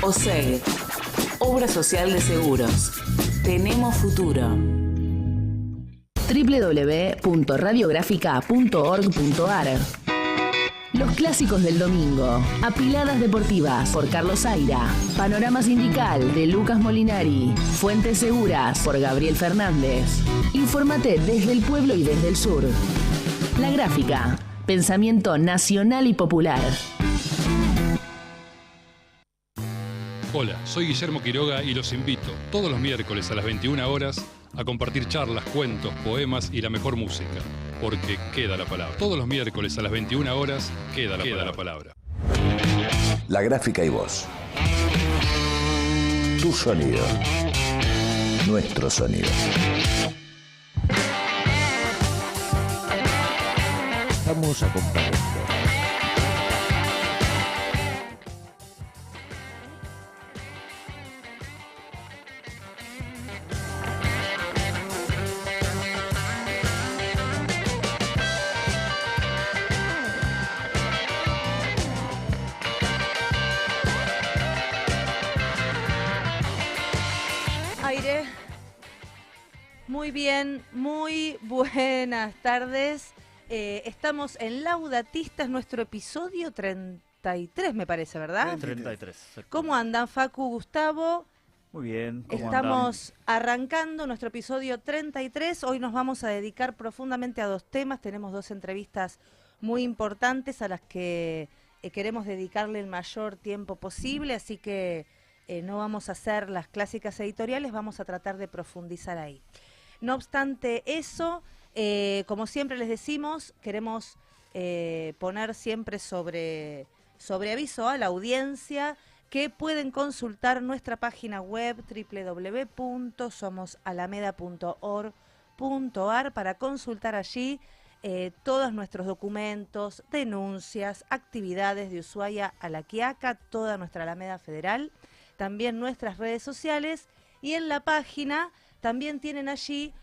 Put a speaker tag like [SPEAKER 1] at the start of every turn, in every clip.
[SPEAKER 1] OSEG, Obra Social de Seguros. Tenemos futuro.
[SPEAKER 2] www.radiográfica.org.ar. Los clásicos del domingo. Apiladas deportivas por Carlos Zaira. Panorama sindical de Lucas Molinari. Fuentes seguras por Gabriel Fernández. Infórmate desde el pueblo y desde el sur. La Gráfica. Pensamiento nacional y popular.
[SPEAKER 3] Hola, soy Guillermo Quiroga y los invito todos los miércoles a las 21 horas a compartir charlas, cuentos, poemas y la mejor música, porque queda la palabra. Todos los miércoles a las 21 horas queda la palabra.
[SPEAKER 4] La Gráfica y vos. Tu sonido. Nuestro sonido. Estamos acompañando.
[SPEAKER 5] Muy bien, muy buenas tardes. Estamos en Laudatistas, nuestro episodio 33, me parece, ¿verdad?
[SPEAKER 6] 33.
[SPEAKER 5] ¿Cómo andan, Facu, Gustavo?
[SPEAKER 6] Muy bien.
[SPEAKER 5] Estamos arrancando nuestro episodio 33. Hoy nos vamos a dedicar profundamente a dos temas. Tenemos dos entrevistas muy importantes a las que queremos dedicarle el mayor tiempo posible, así que no vamos a hacer las clásicas editoriales, vamos a tratar de profundizar ahí. No obstante eso, como siempre les decimos, queremos poner siempre sobre aviso a la audiencia que pueden consultar nuestra página web www.somosalameda.org.ar para consultar allí todos nuestros documentos, denuncias, actividades de Ushuaia a La Quiaca, toda nuestra Alameda Federal, también nuestras redes sociales, y en la página también tienen allí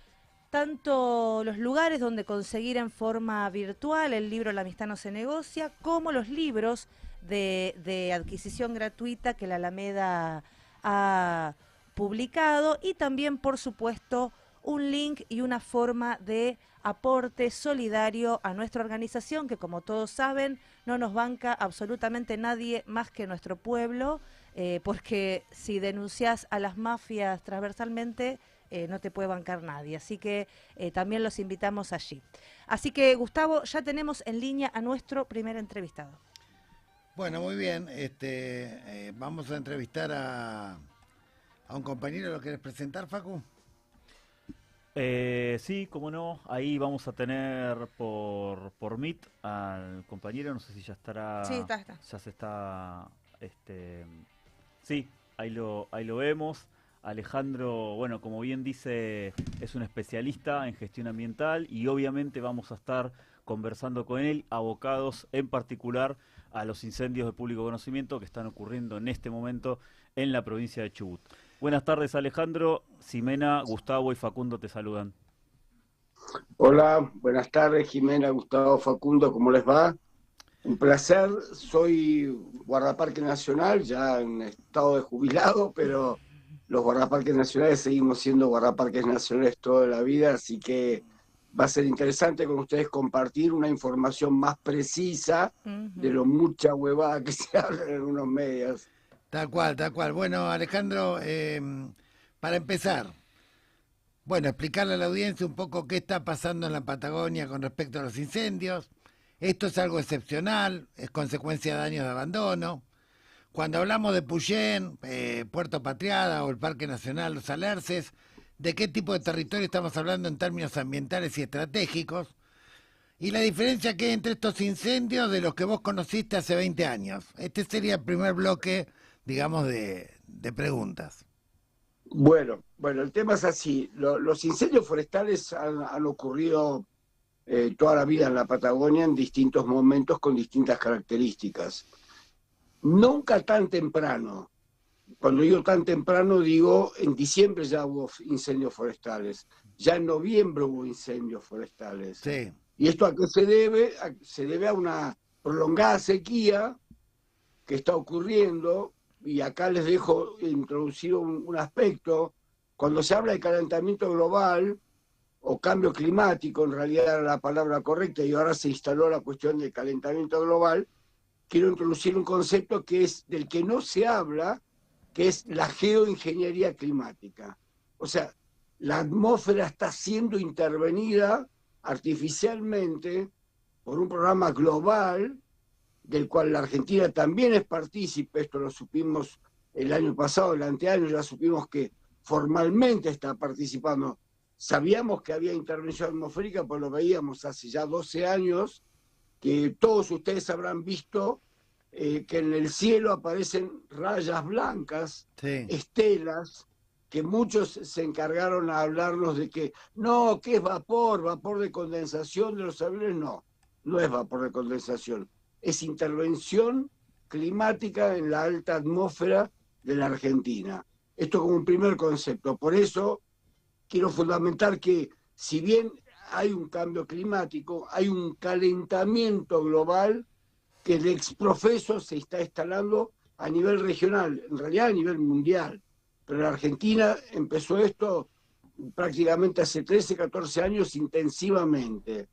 [SPEAKER 5] tanto los lugares donde conseguir en forma virtual el libro La Amistad no se negocia, como los libros de adquisición gratuita que la Alameda ha publicado, y también, por supuesto, un link y una forma de aporte solidario a nuestra organización, que, como todos saben, no nos banca absolutamente nadie más que nuestro pueblo, porque si denuncias a las mafias transversalmente, no te puede bancar nadie. Así que también los invitamos allí. Así que, Gustavo, ya tenemos en línea a nuestro primer entrevistado.
[SPEAKER 7] Bueno, muy bien. Vamos a entrevistar a un compañero. ¿Lo querés presentar, Facu?
[SPEAKER 6] Sí, cómo no. Ahí vamos a tener por Meet al compañero. No sé si ya estará.
[SPEAKER 5] Sí, está.
[SPEAKER 6] Ya se está. Sí, ahí lo vemos. Alejandro, bueno, como bien dice, es un especialista en gestión ambiental y obviamente vamos a estar conversando con él, abocados en particular a los incendios de público conocimiento que están ocurriendo en este momento en la provincia de Chubut. Buenas tardes, Alejandro. Ximena, Gustavo y Facundo te saludan.
[SPEAKER 8] Hola, buenas tardes, Ximena, Gustavo, Facundo, ¿cómo les va? Un placer, soy guardaparque nacional, ya en estado de jubilado, pero los guardaparques nacionales seguimos siendo guardaparques nacionales toda la vida, así que va a ser interesante con ustedes compartir una información más precisa de lo mucha huevada que se habla en algunos medios.
[SPEAKER 7] Tal cual. Bueno, Alejandro, para empezar, bueno, explicarle a la audiencia un poco qué está pasando en la Patagonia con respecto a los incendios. Esto es algo excepcional, es consecuencia de años de abandono. Cuando hablamos de Puyén, Puerto Patriada o el Parque Nacional Los Alerces, ¿de qué tipo de territorio estamos hablando en términos ambientales y estratégicos? Y la diferencia que hay entre estos incendios de los que vos conociste hace 20 años. Este sería el primer bloque, digamos, de preguntas.
[SPEAKER 8] Bueno, el tema es así. Los incendios forestales han ocurrido toda la vida en la Patagonia en distintos momentos con distintas características. Nunca tan temprano. Cuando digo tan temprano, digo en diciembre ya hubo incendios forestales. Ya en noviembre hubo incendios forestales.
[SPEAKER 7] Sí.
[SPEAKER 8] ¿Y esto a qué se debe? Se debe a una prolongada sequía que está ocurriendo y acá les dejo introducir un aspecto, cuando se habla de calentamiento global o cambio climático, en realidad era la palabra correcta y ahora se instaló la cuestión del calentamiento global, quiero introducir un concepto que es del que no se habla, que es la geoingeniería climática. O sea, la atmósfera está siendo intervenida artificialmente por un programa global, del cual la Argentina también es partícipe. Esto lo supimos el año pasado, el anteaño, ya supimos que formalmente está participando. Sabíamos que había intervención atmosférica, pues lo veíamos hace ya 12 años, que todos ustedes habrán visto que en el cielo aparecen rayas blancas,
[SPEAKER 7] Sí.
[SPEAKER 8] estelas, que muchos se encargaron a hablarnos de que no, que es vapor de condensación de los aviones. No, no es vapor de condensación, es intervención climática en la alta atmósfera de la Argentina. Esto como un primer concepto. Por eso quiero fundamentar que si bien hay un cambio climático, hay un calentamiento global que de exprofeso se está instalando a nivel regional, en realidad a nivel mundial. Pero la Argentina empezó esto prácticamente hace 13, 14 años intensivamente.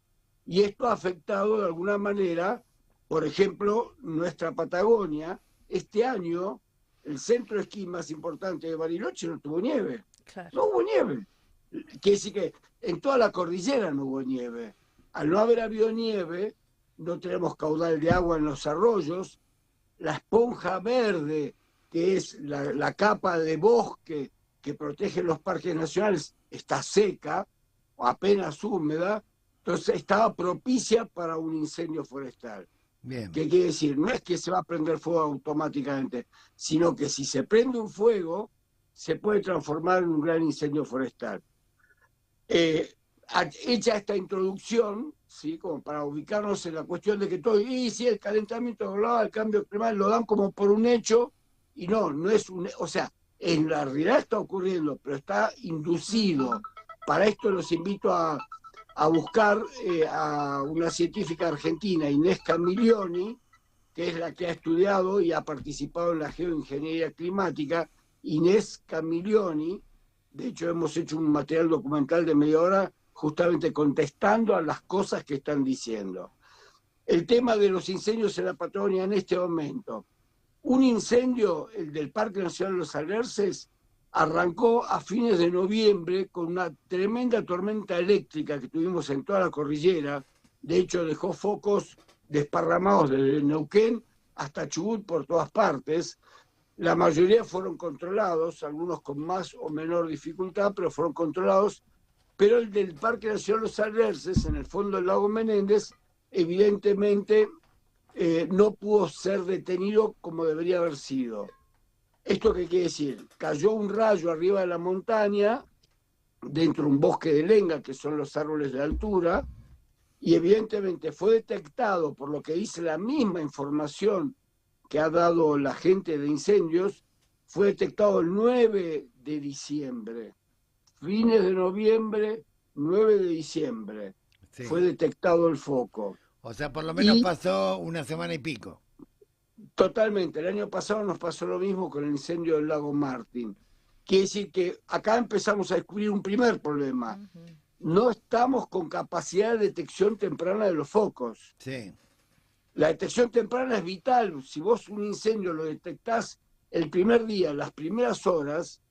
[SPEAKER 8] Y esto ha afectado de alguna manera, por ejemplo, nuestra Patagonia. Este año, el centro de esquí más importante de Bariloche no tuvo nieve.
[SPEAKER 5] Claro.
[SPEAKER 8] No hubo nieve. Quiere decir que en toda la cordillera no hubo nieve. Al no haber habido nieve, no tenemos caudal de agua en los arroyos. La esponja verde, que es la capa de bosque que protege los parques nacionales, está seca o apenas húmeda, entonces estaba propicia para un incendio forestal.
[SPEAKER 7] Bien.
[SPEAKER 8] ¿Qué quiere decir? No es que se va a prender fuego automáticamente, sino que si se prende un fuego, se puede transformar en un gran incendio forestal. Hecha esta introducción, ¿sí? Como para ubicarnos en la cuestión de que todo, y si el calentamiento global, el cambio climático, lo dan como por un hecho, y no es un, o sea, en la realidad está ocurriendo, pero está inducido. Para esto los invito a buscar a una científica argentina, Inés Camilioni, que es la que ha estudiado y ha participado en la geoingeniería climática. Inés Camilioni, de hecho hemos hecho un material documental de media hora justamente contestando a las cosas que están diciendo. El tema de los incendios en la Patagonia en este momento. Un incendio, el del Parque Nacional de los Alerces, arrancó a fines de noviembre con una tremenda tormenta eléctrica que tuvimos en toda la cordillera. De hecho, dejó focos desparramados desde Neuquén hasta Chubut por todas partes. La mayoría fueron controlados, algunos con más o menor dificultad, pero fueron controlados. Pero el del Parque Nacional Los Alerces, en el fondo del lago Menéndez, evidentemente no pudo ser detenido como debería haber sido. ¿Esto qué quiere decir? Cayó un rayo arriba de la montaña, dentro de un bosque de lenga, que son los árboles de altura, y evidentemente fue detectado, por lo que dice la misma información que ha dado la gente de incendios, fue detectado el 9 de diciembre. Fines de noviembre, 9 de diciembre,
[SPEAKER 7] Sí.
[SPEAKER 8] fue detectado el foco.
[SPEAKER 7] O sea, por lo menos pasó una semana y pico.
[SPEAKER 8] Totalmente, el año pasado nos pasó lo mismo con el incendio del lago Martín. Quiere decir que acá empezamos a descubrir un primer problema. No estamos con capacidad de detección temprana de los focos.
[SPEAKER 7] Sí.
[SPEAKER 8] La detección temprana es vital. Si vos un incendio lo detectás el primer día, las primeras horas,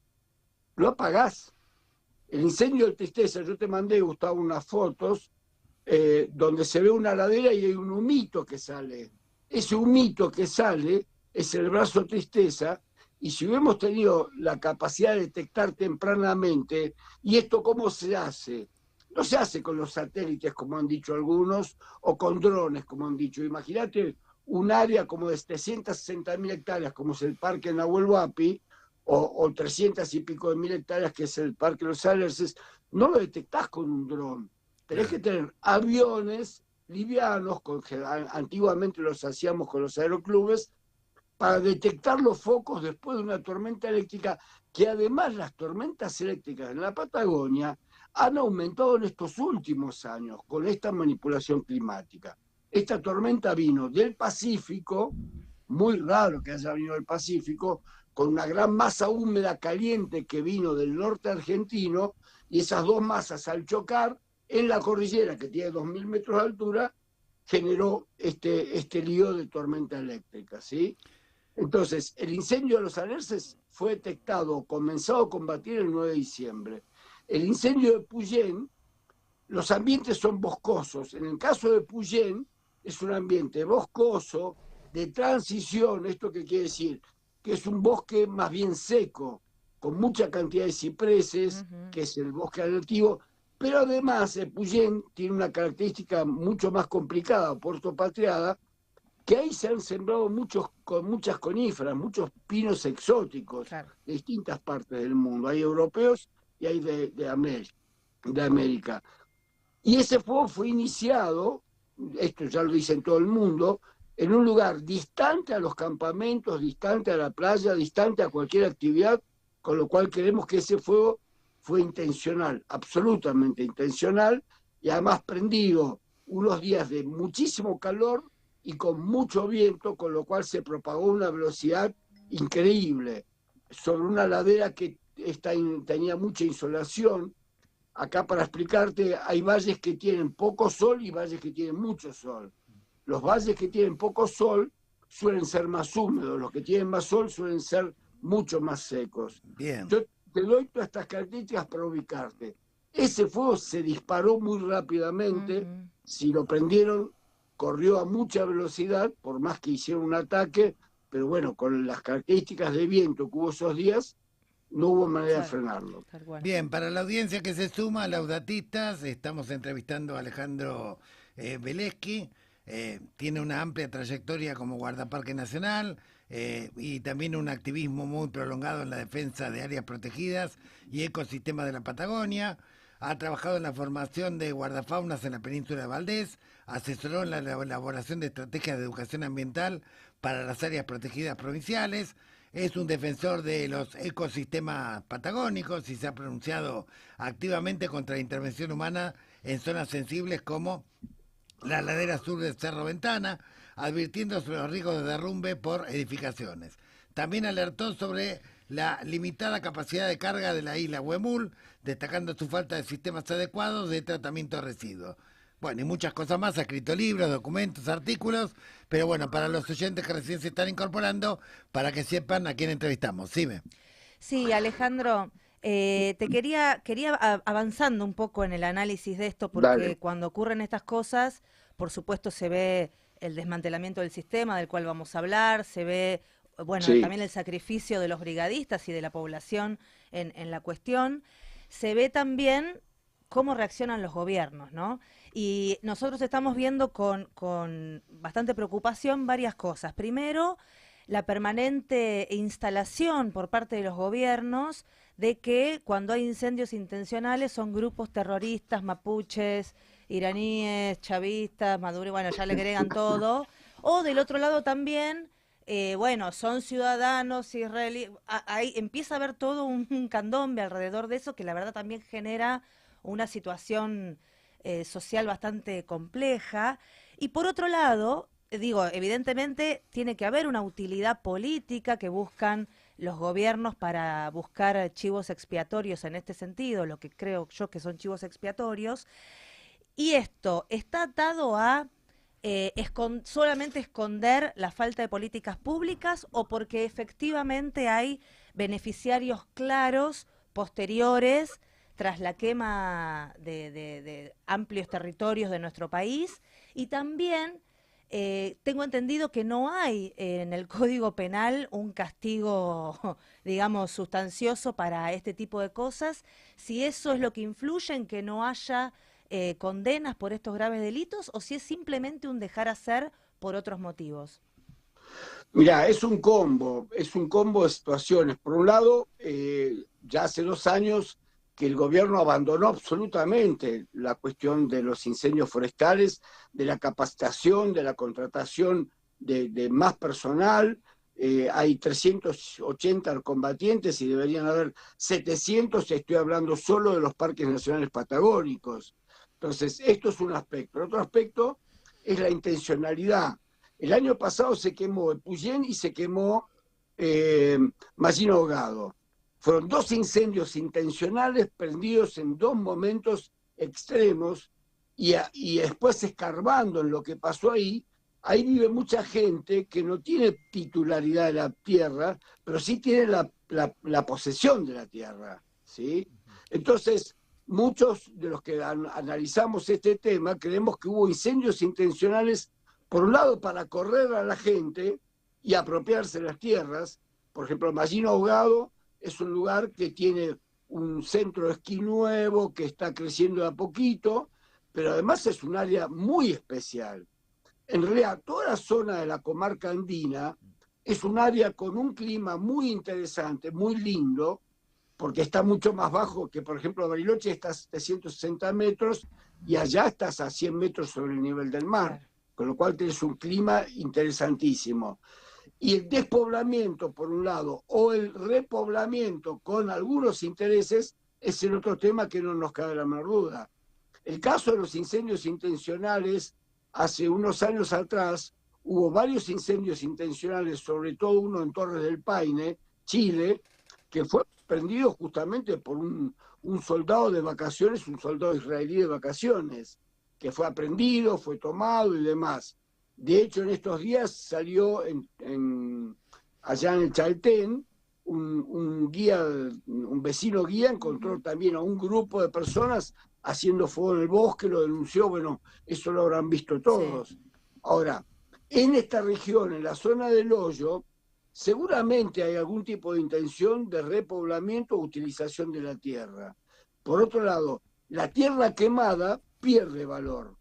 [SPEAKER 8] lo apagás. El incendio de Tristeza, yo te mandé, Gustavo, unas fotos donde se ve una ladera y hay un humito que sale. Ese humito que sale es el brazo Tristeza, y si hubiéramos tenido la capacidad de detectar tempranamente, ¿y esto cómo se hace? No se hace con los satélites, como han dicho algunos, o con drones, como han dicho. Imagínate un área como de 360.000 hectáreas, como es el Parque Nahuel Huapi, o 300 y pico de mil hectáreas, que es el Parque Los Alerces. No lo detectás con un dron. Tenés que tener aviones livianos, antiguamente los hacíamos con los aeroclubes, para detectar los focos después de una tormenta eléctrica, que además las tormentas eléctricas en la Patagonia han aumentado en estos últimos años con esta manipulación climática. Esta tormenta vino del Pacífico, muy raro que haya venido del Pacífico, con una gran masa húmeda caliente que vino del norte argentino, y esas dos masas al chocar en la cordillera, que tiene 2.000 metros de altura, generó este lío de tormenta eléctrica, ¿sí? Entonces, el incendio de los Alerces fue detectado, comenzado a combatir el 9 de diciembre. El incendio de Puyén, los ambientes son boscosos. En el caso de Puyén, es un ambiente boscoso, de transición. ¿Esto qué quiere decir? Que es un bosque más bien seco, con mucha cantidad de cipreses, que es el bosque nativo, pero además Puyén tiene una característica mucho más complicada, Puerto Patriada, que ahí se han sembrado muchas coníferas, muchos pinos exóticos, claro, de distintas partes del mundo. Hay europeos y hay de América. Y ese fuego fue iniciado, esto ya lo dice en todo el mundo, en un lugar distante a los campamentos, distante a la playa, distante a cualquier actividad, con lo cual creemos que ese fuego fue intencional, absolutamente intencional, y además prendido unos días de muchísimo calor y con mucho viento, con lo cual se propagó a una velocidad increíble sobre una ladera que tenía mucha insolación. Acá, para explicarte, hay valles que tienen poco sol y valles que tienen mucho sol. Los valles que tienen poco sol suelen ser más húmedos, los que tienen más sol suelen ser mucho más secos.
[SPEAKER 7] Bien.
[SPEAKER 8] Yo te doy todas estas características para ubicarte. Ese fuego se disparó muy rápidamente, si lo prendieron, corrió a mucha velocidad, por más que hicieron un ataque, pero bueno, con las características de viento que hubo esos días, no hubo manera de frenarlo.
[SPEAKER 7] Bien, para la audiencia que se suma, Laudatistas, estamos entrevistando a Alejandro Velesky. Tiene una amplia trayectoria como guardaparque nacional y también un activismo muy prolongado en la defensa de áreas protegidas y ecosistemas de la Patagonia. Ha trabajado en la formación de guardafaunas en la península de Valdés, asesoró en la elaboración de estrategias de educación ambiental para las áreas protegidas provinciales. Es un defensor de los ecosistemas patagónicos y se ha pronunciado activamente contra la intervención humana en zonas sensibles como la ladera sur del Cerro Ventana, advirtiendo sobre los riesgos de derrumbe por edificaciones. También alertó sobre la limitada capacidad de carga de la isla Huemul, destacando su falta de sistemas adecuados de tratamiento de residuos. Bueno, y muchas cosas más, ha escrito libros, documentos, artículos, pero bueno, para los oyentes que recién se están incorporando, para que sepan a quién entrevistamos.
[SPEAKER 5] Sí, Alejandro, te quería avanzando un poco en el análisis de esto, porque Dale. Cuando ocurren estas cosas, por supuesto se ve el desmantelamiento del sistema del cual vamos a hablar, se ve, bueno, sí, también el sacrificio de los brigadistas y de la población en la cuestión, se ve también cómo reaccionan los gobiernos, ¿no? Y nosotros estamos viendo con bastante preocupación varias cosas. Primero, la permanente instalación por parte de los gobiernos de que cuando hay incendios intencionales son grupos terroristas, mapuches, iraníes, chavistas, maduros, bueno, ya le agregan todo. O del otro lado también, bueno, son ciudadanos israelíes. Ahí empieza a haber todo un candombe alrededor de eso que la verdad también genera una situación social bastante compleja. Y por otro lado, digo, evidentemente tiene que haber una utilidad política que buscan los gobiernos para buscar chivos expiatorios en este sentido, lo que creo yo que son chivos expiatorios. Y esto está atado a solamente esconder la falta de políticas públicas o porque efectivamente hay beneficiarios claros posteriores tras la quema de amplios territorios de nuestro país. Y también tengo entendido que no hay en el Código Penal un castigo, digamos, sustancioso para este tipo de cosas. Si eso es lo que influye en que no haya condenas por estos graves delitos o si es simplemente un dejar hacer por otros motivos.
[SPEAKER 8] Mirá, es un combo de situaciones. Por un lado, ya hace 2 años que el gobierno abandonó absolutamente la cuestión de los incendios forestales, de la capacitación, de la contratación de más personal. Hay 380 combatientes y deberían haber 700, estoy hablando solo de los parques nacionales patagónicos. Entonces, esto es un aspecto. El otro aspecto es la intencionalidad. El año pasado se quemó Epuyén y se quemó Mallina Ahogado. Fueron 2 incendios intencionales prendidos en 2 momentos extremos y después escarbando en lo que pasó ahí vive mucha gente que no tiene titularidad de la tierra, pero sí tiene la posesión de la tierra, ¿sí? Entonces, muchos de los que analizamos este tema creemos que hubo incendios intencionales, por un lado, para correr a la gente y apropiarse de las tierras. Por ejemplo, Mallina Ahogado es un lugar que tiene un centro de esquí nuevo, que está creciendo de a poquito, pero además es un área muy especial. En realidad, toda la zona de la comarca andina es un área con un clima muy interesante, muy lindo, porque está mucho más bajo que, por ejemplo, Bariloche está a 760 metros y allá estás a 100 metros sobre el nivel del mar, con lo cual tienes un clima interesantísimo. Y el despoblamiento, por un lado, o el repoblamiento con algunos intereses, es el otro tema que no nos cabe la menor duda. El caso de los incendios intencionales, hace unos años atrás, hubo varios incendios intencionales, sobre todo uno en Torres del Paine, Chile, que fue prendido justamente por un soldado de vacaciones, un soldado israelí de vacaciones, que fue aprendido, fue tomado y demás. De hecho, en estos días salió allá en el Chaltén, un vecino guía encontró también a un grupo de personas haciendo fuego en el bosque, lo denunció, bueno, eso lo habrán visto todos. Sí. Ahora, en esta región, en la zona del Hoyo, seguramente hay algún tipo de intención de repoblamiento o utilización de la tierra. Por otro lado, la tierra quemada pierde valor.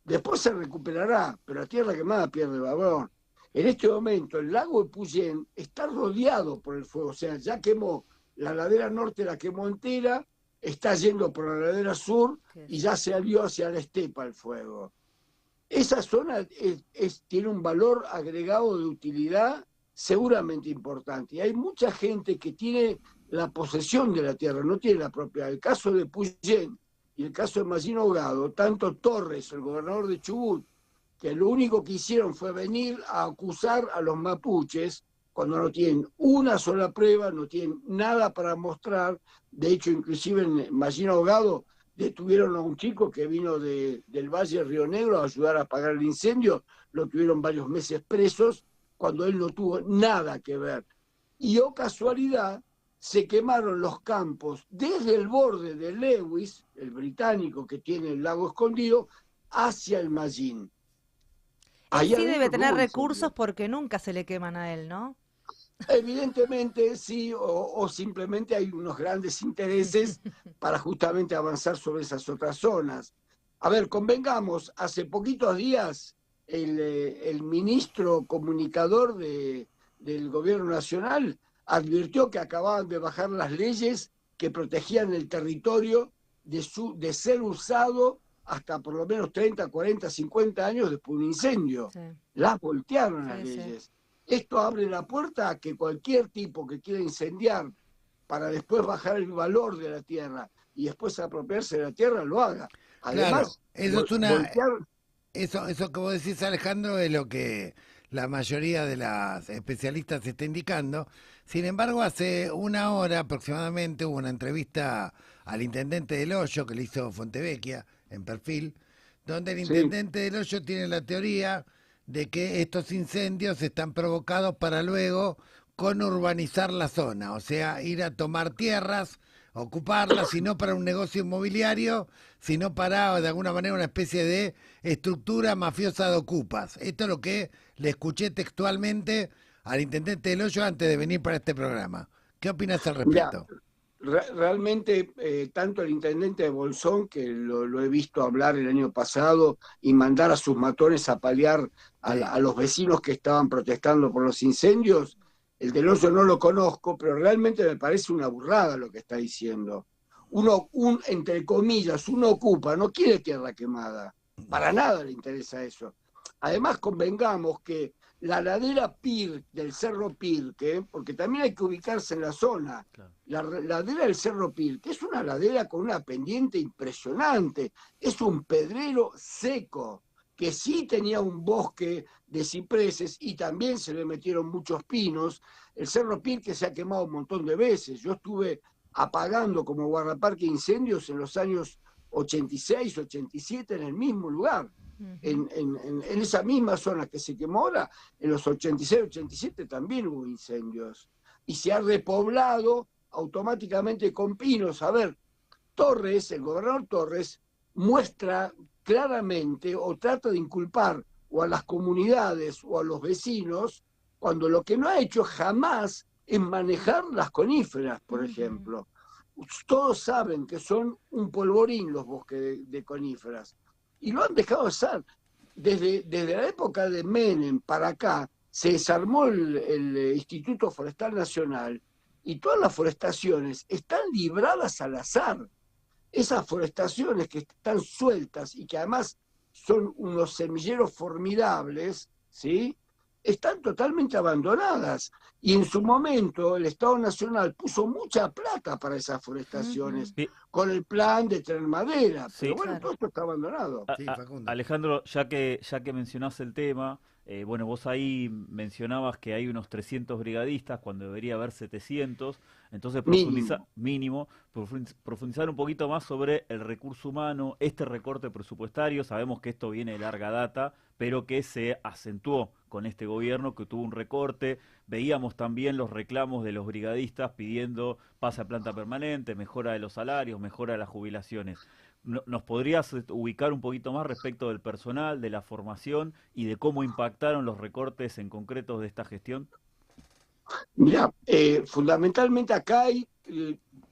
[SPEAKER 8] Después se recuperará, pero la tierra quemada pierde valor. En este momento, el lago Epuyén está rodeado por el fuego, o sea, ya quemó, la ladera norte la quemó entera, está yendo por la ladera sur y ya se salió hacia la estepa el fuego. Esa zona tiene un valor agregado de utilidad seguramente importante. Y hay mucha gente que tiene la posesión de la tierra, no tiene la propiedad. El caso de Epuyén y el caso de Mallina Ahogado, tanto Torres, el gobernador de Chubut, que lo único que hicieron fue venir a acusar a los mapuches cuando no tienen una sola prueba, no tienen nada para mostrar. De hecho, inclusive en Mallina Ahogado detuvieron a un chico que vino del Valle de Río Negro a ayudar a apagar el incendio, lo tuvieron varios meses presos cuando él no tuvo nada que ver. Y oh casualidad, se quemaron los campos desde el borde de Lewis, el británico que tiene el lago escondido, hacia el Mallín.
[SPEAKER 5] Él sí debe tener recursos porque nunca se le queman a él, ¿no?
[SPEAKER 8] Evidentemente sí, o simplemente hay unos grandes intereses para justamente avanzar sobre esas otras zonas. A ver, convengamos, hace poquitos días el ministro comunicador del gobierno nacional advirtió que acababan de bajar las leyes que protegían el territorio de ser usado hasta por lo menos 30, 40, 50 años después de un incendio. Sí. Las voltearon las leyes. Sí. Esto abre la puerta a que cualquier tipo que quiera incendiar para después bajar el valor de la tierra y después apropiarse de la tierra, lo haga. Además,
[SPEAKER 7] claro, eso que vos decís, Alejandro, es lo que la mayoría de las especialistas está indicando. Sin embargo, hace una hora aproximadamente hubo una entrevista al intendente del Hoyo que le hizo Fontevecchia en Perfil, donde el intendente del Hoyo tiene la teoría de que estos incendios están provocados para luego conurbanizar la zona, o sea, ir a tomar tierras, ocuparlas, y no para un negocio inmobiliario, sino para, de alguna manera, una especie de estructura mafiosa de ocupas. Esto es lo que le escuché textualmente al intendente del Hoyo antes de venir para este programa. ¿Qué opinas al respecto?
[SPEAKER 8] Realmente, tanto el intendente de Bolsón, que lo he visto hablar el año pasado y mandar a sus matones a paliar a los vecinos que estaban protestando por los incendios, el del Hoyo no lo conozco, pero realmente me parece una burrada lo que está diciendo. Entre comillas, uno ocupa, no quiere tierra quemada, para nada le interesa eso. Además, convengamos que la ladera del Cerro Pirque, porque también hay que ubicarse en la zona, claro. La ladera del Cerro Pirque es una ladera con una pendiente impresionante, es un pedrero seco, que sí tenía un bosque de cipreses y también se le metieron muchos pinos. El Cerro Pirque se ha quemado un montón de veces. Yo estuve apagando como guardaparque incendios en los años 86, 87 en el mismo lugar. En esa misma zona que se quemó ahora, en los 86, 87 también hubo incendios. Y se ha repoblado automáticamente con pinos. A ver, Torres, el gobernador Torres, muestra claramente o trata de inculpar o a las comunidades o a los vecinos, cuando lo que no ha hecho jamás es manejar las coníferas, por ejemplo. Todos saben que son un polvorín los bosques de coníferas, y lo han dejado estar. Desde la época de Menem para acá, se desarmó el Instituto Forestal Nacional, y todas las forestaciones están libradas al azar. Esas forestaciones que están sueltas y que además son unos semilleros formidables, ¿sí?, están totalmente abandonadas. Y en su momento el Estado Nacional puso mucha plata para esas forestaciones, con el plan de tener madera. Pero bueno, todo esto está abandonado.
[SPEAKER 6] Alejandro, ya que mencionás el tema, bueno, vos ahí mencionabas que hay unos 300 brigadistas cuando debería haber 700, entonces profundizar un poquito más sobre el recurso humano, este recorte presupuestario. Sabemos que esto viene de larga data, pero que se acentuó con este gobierno, que tuvo un recorte. Veíamos también los reclamos de los brigadistas pidiendo pase a planta permanente, mejora de los salarios, mejora de las jubilaciones. ¿Nos podrías ubicar un poquito más respecto del personal, de la formación y de cómo impactaron los recortes en concreto de esta gestión?
[SPEAKER 8] Mira, fundamentalmente acá hay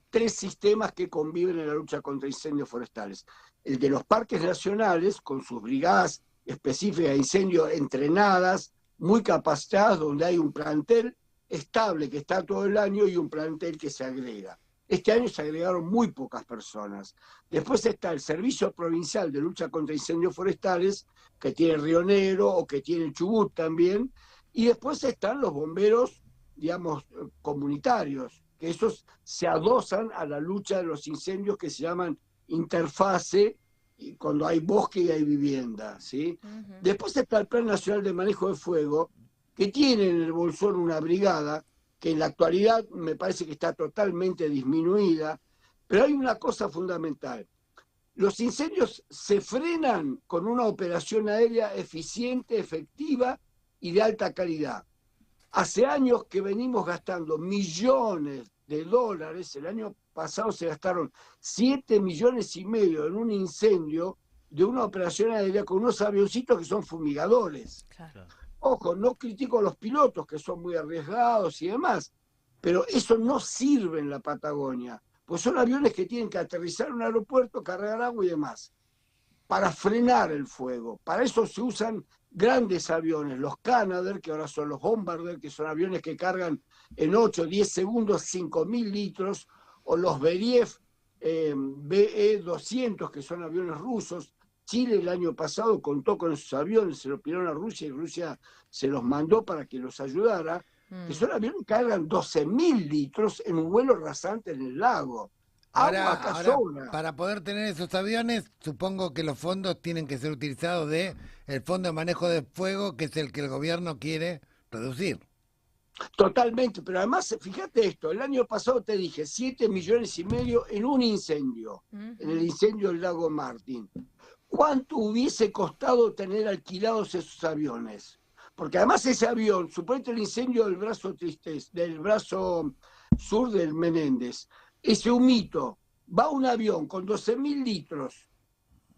[SPEAKER 8] tres sistemas que conviven en la lucha contra incendios forestales. El de los parques nacionales, con sus brigadas específicas de incendio entrenadas, muy capacitadas, donde hay un plantel estable que está todo el año y un plantel que se agrega. Este año se agregaron muy pocas personas. Después está el Servicio Provincial de Lucha contra Incendios Forestales, que tiene Río Negro o que tiene Chubut también. Y después están los bomberos, digamos, comunitarios, que esos se adosan a la lucha de los incendios, que se llaman interfase, y cuando hay bosque y hay vivienda, ¿sí? Después está el Plan Nacional de Manejo de Fuego, que tiene en el bolsón una brigada, que en la actualidad me parece que está totalmente disminuida, pero hay una cosa fundamental. Los incendios se frenan con una operación aérea eficiente, efectiva y de alta calidad. Hace años que venimos gastando millones de dólares. El año pasado se gastaron 7,5 millones en un incendio de una operación aérea con unos avioncitos que son fumigadores. Claro. Ojo, no critico a los pilotos, que son muy arriesgados y demás, pero eso no sirve en la Patagonia, pues son aviones que tienen que aterrizar en un aeropuerto, cargar agua y demás, para frenar el fuego. Para eso se usan grandes aviones, los Canadair, que ahora son los Bombardier, que son aviones que cargan en 8 o 10 segundos 5.000 litros, o los Beriev BE-200, que son aviones rusos. Chile el año pasado contó con esos aviones, se los pidieron a Rusia y Rusia se los mandó para que los ayudara, que son aviones que cargan 12.000 litros en un vuelo rasante en el lago.
[SPEAKER 7] Ahora, para poder tener esos aviones, supongo que los fondos tienen que ser utilizados del Fondo de Manejo de Fuego, que es el que el gobierno quiere reducir.
[SPEAKER 8] Totalmente, pero además, fíjate esto, el año pasado te dije 7,5 millones en un incendio, en el incendio del lago Martín. ¿Cuánto hubiese costado tener alquilados esos aviones? Porque además ese avión, suponete el incendio del brazo sur del Menéndez, ese humito, va un avión con 12.000 litros,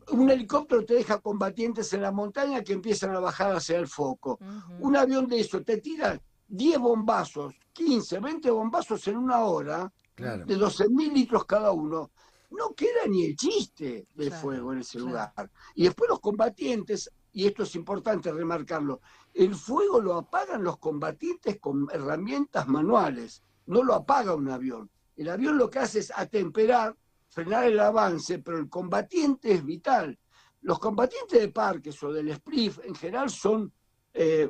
[SPEAKER 8] un helicóptero te deja combatientes en la montaña que empiezan a bajar hacia el foco. Un avión de eso te tira 10 bombazos, 15, 20 bombazos en una hora, claro, de 12.000 litros cada uno. No queda ni el chiste del fuego en ese lugar. Y después los combatientes, y esto es importante remarcarlo, el fuego lo apagan los combatientes con herramientas manuales, no lo apaga un avión. El avión lo que hace es atemperar, frenar el avance, pero el combatiente es vital. Los combatientes de parques o del SPRIF en general son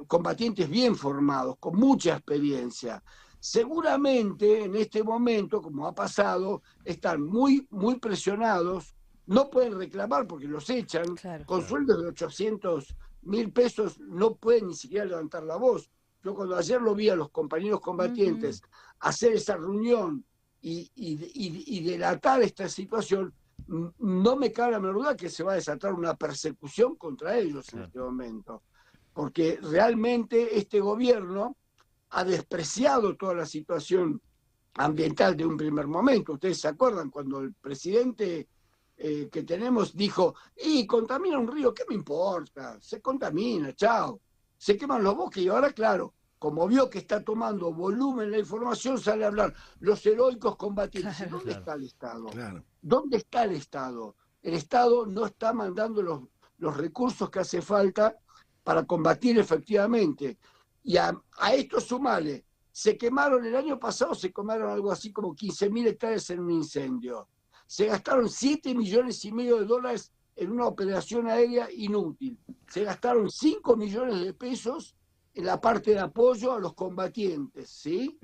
[SPEAKER 8] combatientes bien formados, con mucha experiencia. Seguramente en este momento, como ha pasado, están muy, muy presionados no pueden reclamar porque los echan, con sueldos de 800.000 pesos no pueden ni siquiera levantar la voz. Yo cuando ayer lo vi a los compañeros combatientes hacer esa reunión y delatar esta situación, no me cabe la menor duda que se va a desatar una persecución contra ellos en este momento. Porque realmente este gobierno ha despreciado toda la situación ambiental de un primer momento. Ustedes se acuerdan cuando el presidente que tenemos dijo, y contamina un río, ¿qué me importa? Se contamina, chao. Se queman los bosques y ahora, claro, como vio que está tomando volumen la información, sale a hablar los heroicos combatientes. ¿Dónde está el Estado? ¿Dónde está el Estado? El Estado no está mandando los recursos que hace falta para combatir efectivamente. Y a esto sumale, se quemaron el año pasado, se quemaron algo así como 15.000 hectáreas en un incendio. Se gastaron $7,5 millones en una operación aérea inútil. Se gastaron 5 millones de pesos en la parte de apoyo a los combatientes, ¿sí?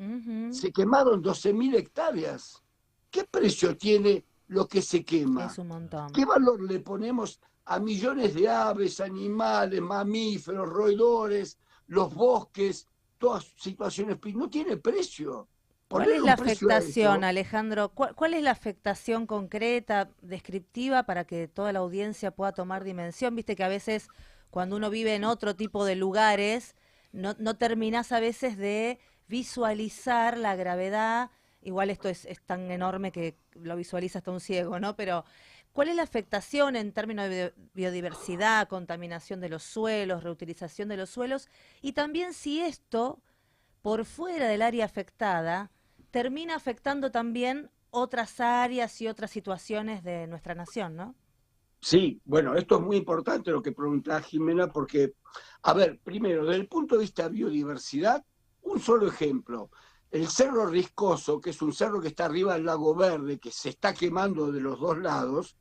[SPEAKER 8] Se quemaron 12.000 hectáreas. ¿Qué precio tiene lo que se quema?
[SPEAKER 5] Es un montón.
[SPEAKER 8] ¿Qué valor le ponemos a millones de aves, animales, mamíferos, roedores, los bosques, todas situaciones? No tiene precio.
[SPEAKER 5] ¿Cuál es la afectación, Alejandro? ¿Cuál es la afectación concreta, descriptiva, para que toda la audiencia pueda tomar dimensión? Viste que a veces cuando uno vive en otro tipo de lugares, no terminás a veces de visualizar la gravedad. Igual esto es tan enorme que lo visualiza hasta un ciego, ¿no? Pero ¿cuál es la afectación en términos de biodiversidad, contaminación de los suelos, reutilización de los suelos? Y también si esto, por fuera del área afectada, termina afectando también otras áreas y otras situaciones de nuestra nación, ¿no?
[SPEAKER 8] Sí, bueno, esto es muy importante lo que preguntaba Jimena, porque, a ver, primero, desde el punto de vista de biodiversidad, un solo ejemplo. El Cerro Riscoso, que es un cerro que está arriba del Lago Verde, que se está quemando de los dos lados,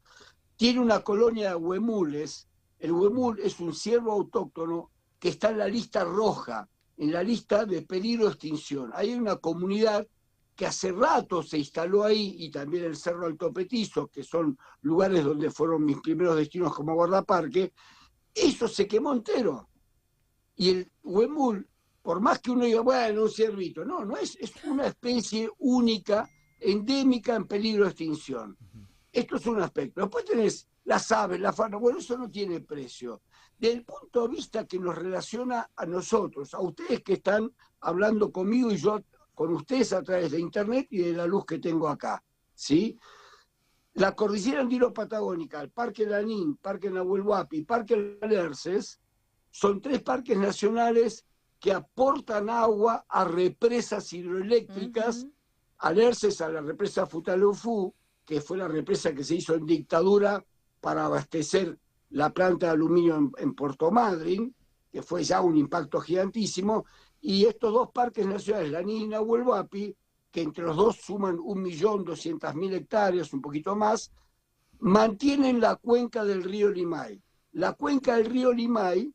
[SPEAKER 8] tiene una colonia de huemules. El huemul es un ciervo autóctono que está en la lista roja, en la lista de peligro de extinción. Hay una comunidad que hace rato se instaló ahí, y también el Cerro Alto Petizo, que son lugares donde fueron mis primeros destinos como guardaparque. Eso se quemó entero. Y el huemul, por más que uno diga, bueno, un ciervito, no es una especie única, endémica, en peligro de extinción. Esto es un aspecto. Después tenés las aves, la fauna, bueno, eso no tiene precio. Desde el punto de vista que nos relaciona a nosotros, a ustedes que están hablando conmigo y yo con ustedes a través de internet y de la luz que tengo acá, ¿sí? La cordillera andino-patagónica, el Parque Lanín, Parque Nahuel Huapi, Parque Alerces, son 3 parques nacionales que aportan agua a represas hidroeléctricas, Alerces a la represa Futaleufú, que fue la represa que se hizo en dictadura para abastecer la planta de aluminio en Puerto Madryn, que fue ya un impacto gigantísimo, y estos 2 parques nacionales, Lanín y Nahuel Huapi, que entre los dos suman 1.200.000 hectáreas, un poquito más, mantienen la cuenca del río Limay. La cuenca del río Limay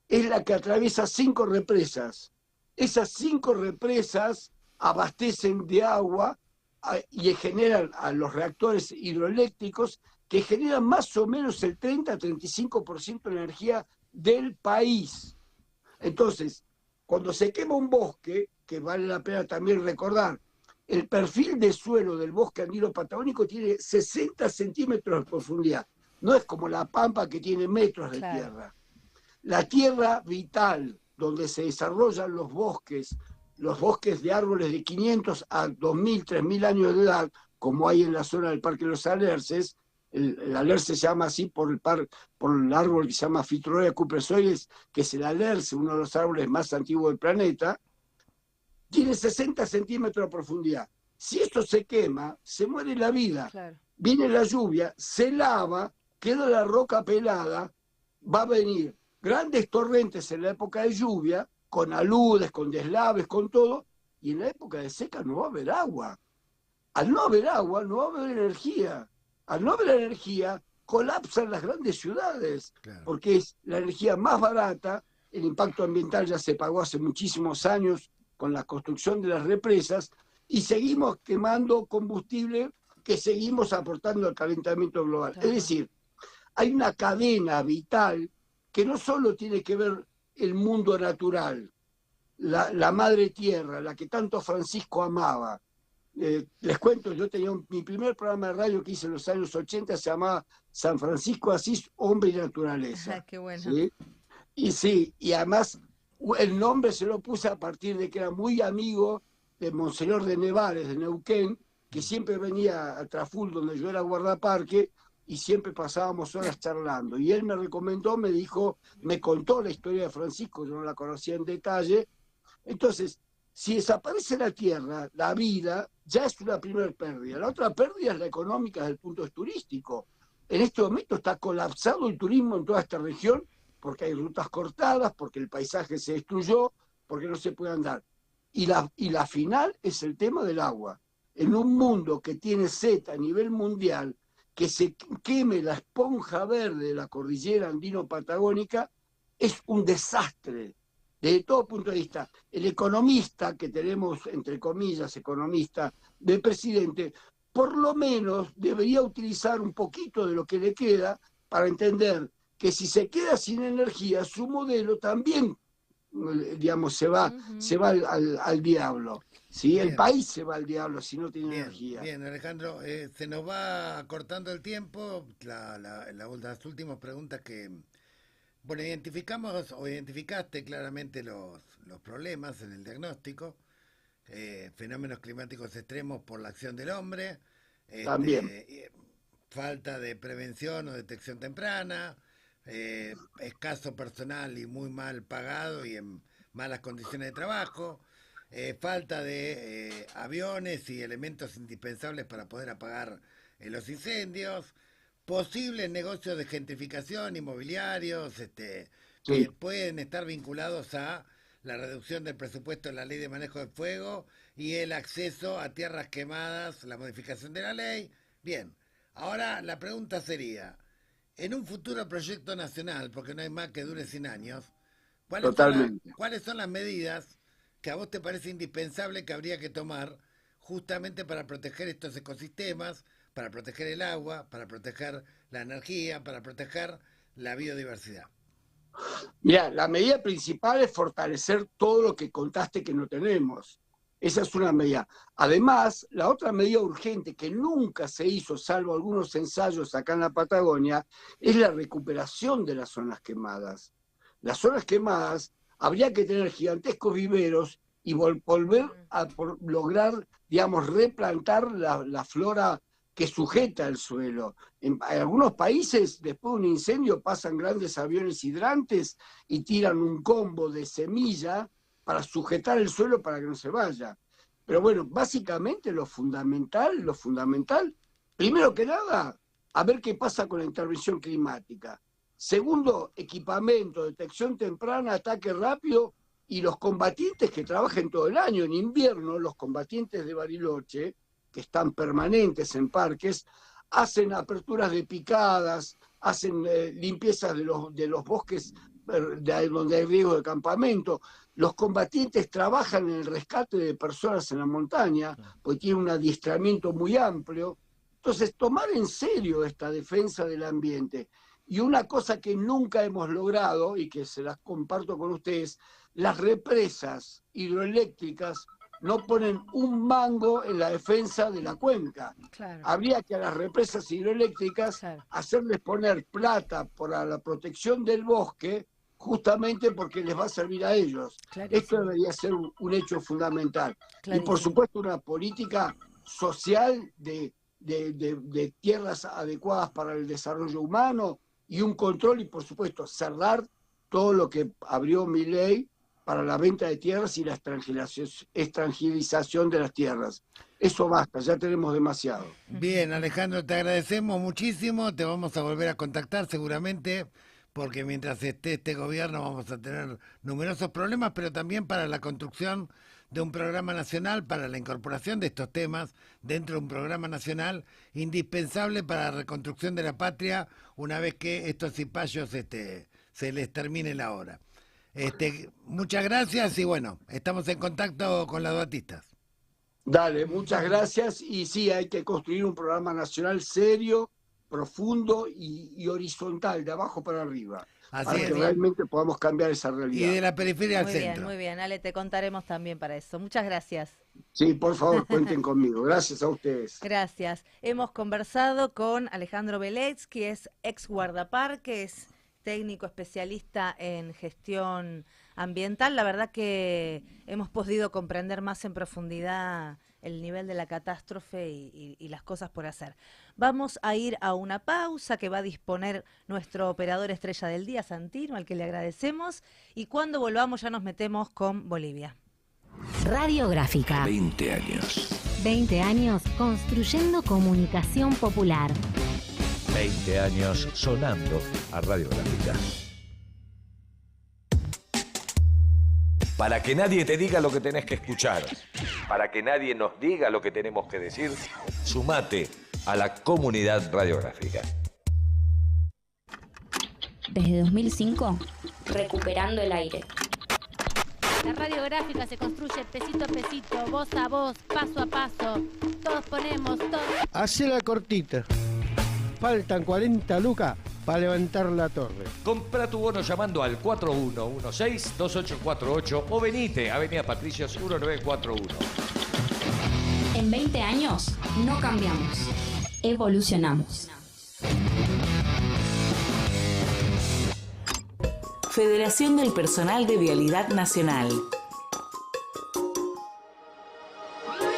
[SPEAKER 8] es la que atraviesa 5 represas. Esas 5 represas abastecen de agua y generan a los reactores hidroeléctricos, que generan más o menos el 30-35% de la energía del país. Entonces, cuando se quema un bosque, que vale la pena también recordar, el perfil de suelo del bosque andino patagónico tiene 60 centímetros de profundidad. No es como la pampa, que tiene metros de tierra. La tierra vital, donde se desarrollan los bosques de árboles de 500 a 2.000, 3.000 años de edad, como hay en la zona del Parque de los Alerces. El alerce se llama así por el árbol que se llama Phytología cupressoides, que es el alerce, uno de los árboles más antiguos del planeta. Tiene 60 centímetros de profundidad. Si esto se quema, se muere la vida. Claro. Viene la lluvia, se lava, queda la roca pelada, va a venir grandes torrentes en la época de lluvia, con aludes, con deslaves, con todo, y en la época de seca no va a haber agua. Al no haber agua, no va a haber energía. Al no haber energía, colapsan las grandes ciudades, claro, porque es la energía más barata. El impacto ambiental ya se pagó hace muchísimos años con la construcción de las represas, y seguimos quemando combustible que seguimos aportando al calentamiento global.
[SPEAKER 5] Claro.
[SPEAKER 8] Es decir, hay una cadena vital que no solo tiene que ver el mundo natural, la madre tierra, la que tanto Francisco amaba. Les cuento, yo tenía mi primer programa de radio que hice en los años 80, se llamaba San Francisco Asís, Hombre y Naturaleza.
[SPEAKER 5] Qué bueno.
[SPEAKER 8] ¿Sí? Y sí, y además el nombre se lo puse a partir de que era muy amigo de Monseñor de Nevares, de Neuquén, que siempre venía a Traful, donde yo era guardaparque, y siempre pasábamos horas charlando. Y él me recomendó, me dijo, me contó la historia de Francisco, yo no la conocía en detalle. Entonces, si desaparece la tierra, la vida, ya es una primera pérdida. La otra pérdida es la económica desde el punto turístico. En este momento está colapsado el turismo en toda esta región porque hay rutas cortadas, porque el paisaje se destruyó, porque no se puede andar. Y la final es el tema del agua. En un mundo que tiene sed a nivel mundial, que se queme la esponja verde de la cordillera andino-patagónica, es un desastre. Desde todo punto de vista, el economista que tenemos, entre comillas, economista de presidente, por lo menos debería utilizar un poquito de lo que le queda para entender que si se queda sin energía, su modelo también, digamos, se va al diablo. ¿Sí? El país se va al diablo si no tiene energía.
[SPEAKER 7] Bien, Alejandro, se nos va cortando el tiempo. Las últimas preguntas que... Bueno, identificaste claramente los problemas en el diagnóstico, fenómenos climáticos extremos por la acción del hombre,
[SPEAKER 8] También.
[SPEAKER 7] Falta de prevención o detección temprana, escaso personal y muy mal pagado y en malas condiciones de trabajo, falta de aviones y elementos indispensables para poder apagar los incendios, posibles negocios de gentrificación inmobiliarios que pueden estar vinculados a la reducción del presupuesto de la ley de manejo de fuego y el acceso a tierras quemadas, la modificación de la ley. Bien, ahora la pregunta sería, en un futuro proyecto nacional, porque no hay más que dure 100 años, ¿cuáles son las medidas que a vos te parece indispensable que habría que tomar justamente para proteger estos ecosistemas, para proteger el agua, para proteger la energía, para proteger la biodiversidad?
[SPEAKER 8] Mira, la medida principal es fortalecer todo lo que contaste que no tenemos. Esa es una medida. Además, la otra medida urgente que nunca se hizo, salvo algunos ensayos acá en la Patagonia, es la recuperación de las zonas quemadas. Las zonas quemadas habría que tener gigantescos viveros y volver a lograr, digamos, replantar la flora que sujeta el suelo. En algunos países, después de un incendio, pasan grandes aviones hidrantes y tiran un combo de semilla para sujetar el suelo para que no se vaya. Pero bueno, básicamente lo fundamental, primero que nada, a ver qué pasa con la intervención climática. Segundo, equipamiento, detección temprana, ataque rápido, y los combatientes que trabajen todo el año. En invierno, los combatientes de Bariloche, que están permanentes en parques, hacen aperturas de picadas, hacen limpiezas de los bosques donde hay riesgo de campamento. Los combatientes trabajan en el rescate de personas en la montaña, porque tienen un adiestramiento muy amplio. Entonces, tomar en serio esta defensa del ambiente. Y una cosa que nunca hemos logrado, y que se las comparto con ustedes, las represas hidroeléctricas no ponen un mango en la defensa de la cuenca.
[SPEAKER 5] Claro.
[SPEAKER 8] Habría que a las represas hidroeléctricas hacerles poner plata para la protección del bosque, justamente porque les va a servir a ellos.
[SPEAKER 5] Clarísimo.
[SPEAKER 8] Esto debería ser un hecho fundamental.
[SPEAKER 5] Clarísimo.
[SPEAKER 8] Y por supuesto una política social de tierras adecuadas para el desarrollo humano y un control y por supuesto cerrar todo lo que abrió Milei para la venta de tierras y la extranjerización de las tierras. Eso basta, ya tenemos demasiado.
[SPEAKER 7] Bien, Alejandro, te agradecemos muchísimo, te vamos a volver a contactar seguramente, porque mientras esté este gobierno vamos a tener numerosos problemas, pero también para la construcción de un programa nacional, para la incorporación de estos temas dentro de un programa nacional indispensable para la reconstrucción de la patria una vez que estos cipayos se les termine la hora. Muchas gracias y bueno, estamos en contacto con las Batistas.
[SPEAKER 8] Dale, muchas gracias. Y sí, hay que construir un programa nacional serio, profundo y horizontal, de abajo para arriba,
[SPEAKER 7] Así
[SPEAKER 8] para
[SPEAKER 7] es.
[SPEAKER 8] que realmente podamos cambiar esa
[SPEAKER 7] Y
[SPEAKER 8] realidad.
[SPEAKER 7] de la periferia al
[SPEAKER 5] Muy
[SPEAKER 7] centro.
[SPEAKER 5] bien, muy bien. Ale, te contaremos también para eso. Muchas gracias.
[SPEAKER 8] Sí, por favor, cuenten conmigo. Gracias a ustedes.
[SPEAKER 5] Gracias. Hemos conversado con Alejandro Belez, que es ex guardaparque, es técnico especialista en gestión ambiental. La verdad que hemos podido comprender más en profundidad el nivel de la catástrofe y las cosas por hacer. Vamos a ir a una pausa que va a disponer nuestro operador estrella del día, Santino, al que le agradecemos. Y cuando volvamos ya nos metemos con Bolivia.
[SPEAKER 2] Radiográfica.
[SPEAKER 4] 20 años.
[SPEAKER 9] 20 años construyendo comunicación popular.
[SPEAKER 4] 20 años sonando a Radiográfica. Para que nadie te diga lo que tenés que escuchar, para que nadie nos diga lo que tenemos que decir, sumate a la comunidad radiográfica.
[SPEAKER 10] Desde 2005, recuperando el aire.
[SPEAKER 9] La radiográfica se construye pesito a pesito, voz a voz, paso a paso. Todos ponemos, todos.
[SPEAKER 11] Hacela cortita. Faltan 40 lucas para levantar la torre.
[SPEAKER 4] Compra tu bono llamando al 4116-2848 o venite a Avenida Patricios 1941.
[SPEAKER 10] En 20 años, no cambiamos, evolucionamos.
[SPEAKER 1] Federación del Personal de Vialidad Nacional.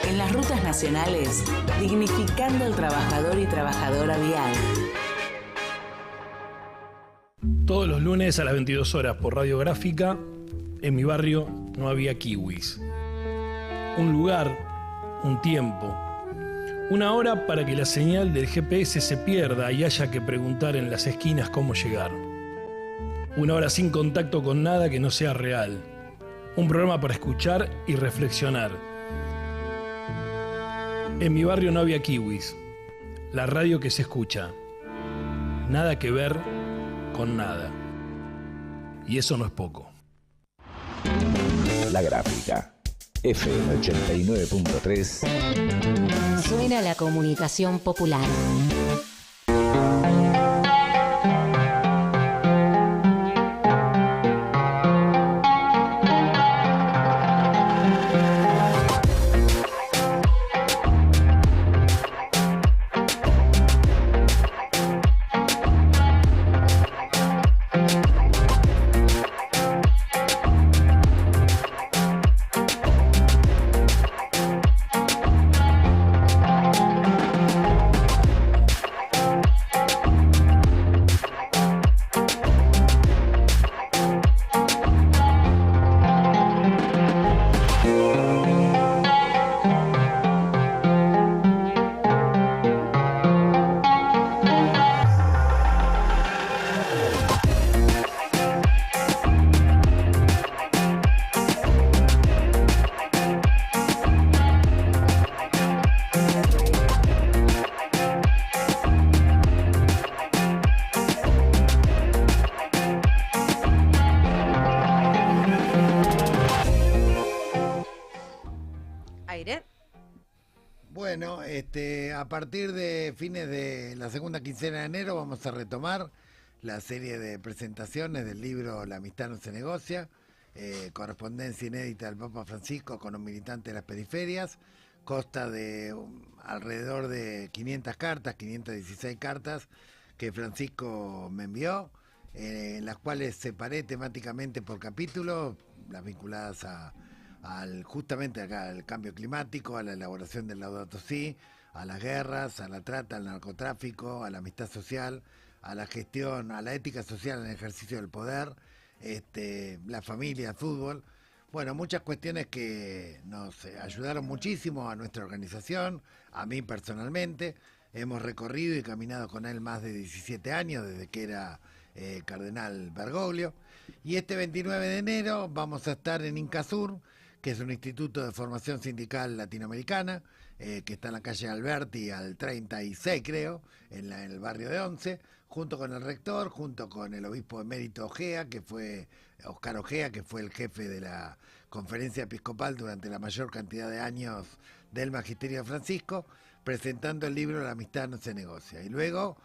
[SPEAKER 1] En las rutas nacionales, dignificando al trabajador y trabajadora vial.
[SPEAKER 12] Todos los lunes a las 22 horas por Radiográfica, en mi barrio no había kiwis. Un lugar, un tiempo, una hora para que la señal del GPS se pierda y haya que preguntar en las esquinas cómo llegar. Una hora sin contacto con nada que no sea real. Un programa para escuchar y reflexionar. En mi barrio no había kiwis. La radio que se escucha. Nada que ver con nada. Y eso no es poco.
[SPEAKER 4] La Gráfica. FM 89.3.
[SPEAKER 9] Suena la comunicación popular.
[SPEAKER 7] Bueno, a partir de fines de la segunda quincena de enero vamos a retomar la serie de presentaciones del libro La amistad no se negocia, correspondencia inédita del Papa Francisco con un militante de las periferias, consta de alrededor de 500 cartas, 516 cartas que Francisco me envió, en las cuales separé temáticamente por capítulo, las vinculadas justamente acá al cambio climático, a la elaboración del Laudato Si, a las guerras, a la trata, al narcotráfico, a la amistad social, a la gestión, a la ética social en el ejercicio del poder, la familia, el fútbol. Bueno, muchas cuestiones que nos ayudaron muchísimo a nuestra organización, a mí personalmente. Hemos recorrido y caminado con él más de 17 años, desde que era cardenal Bergoglio. Y este 29 de enero vamos a estar en Incasur, que es un instituto de formación sindical latinoamericana, que está en la calle Alberti al 36, creo, en el barrio de Once, junto con el rector, junto con el obispo emérito Ojea, Oscar Ojea, que fue el jefe de la conferencia episcopal durante la mayor cantidad de años del Magisterio Francisco, presentando el libro La amistad no se negocia. Y luego,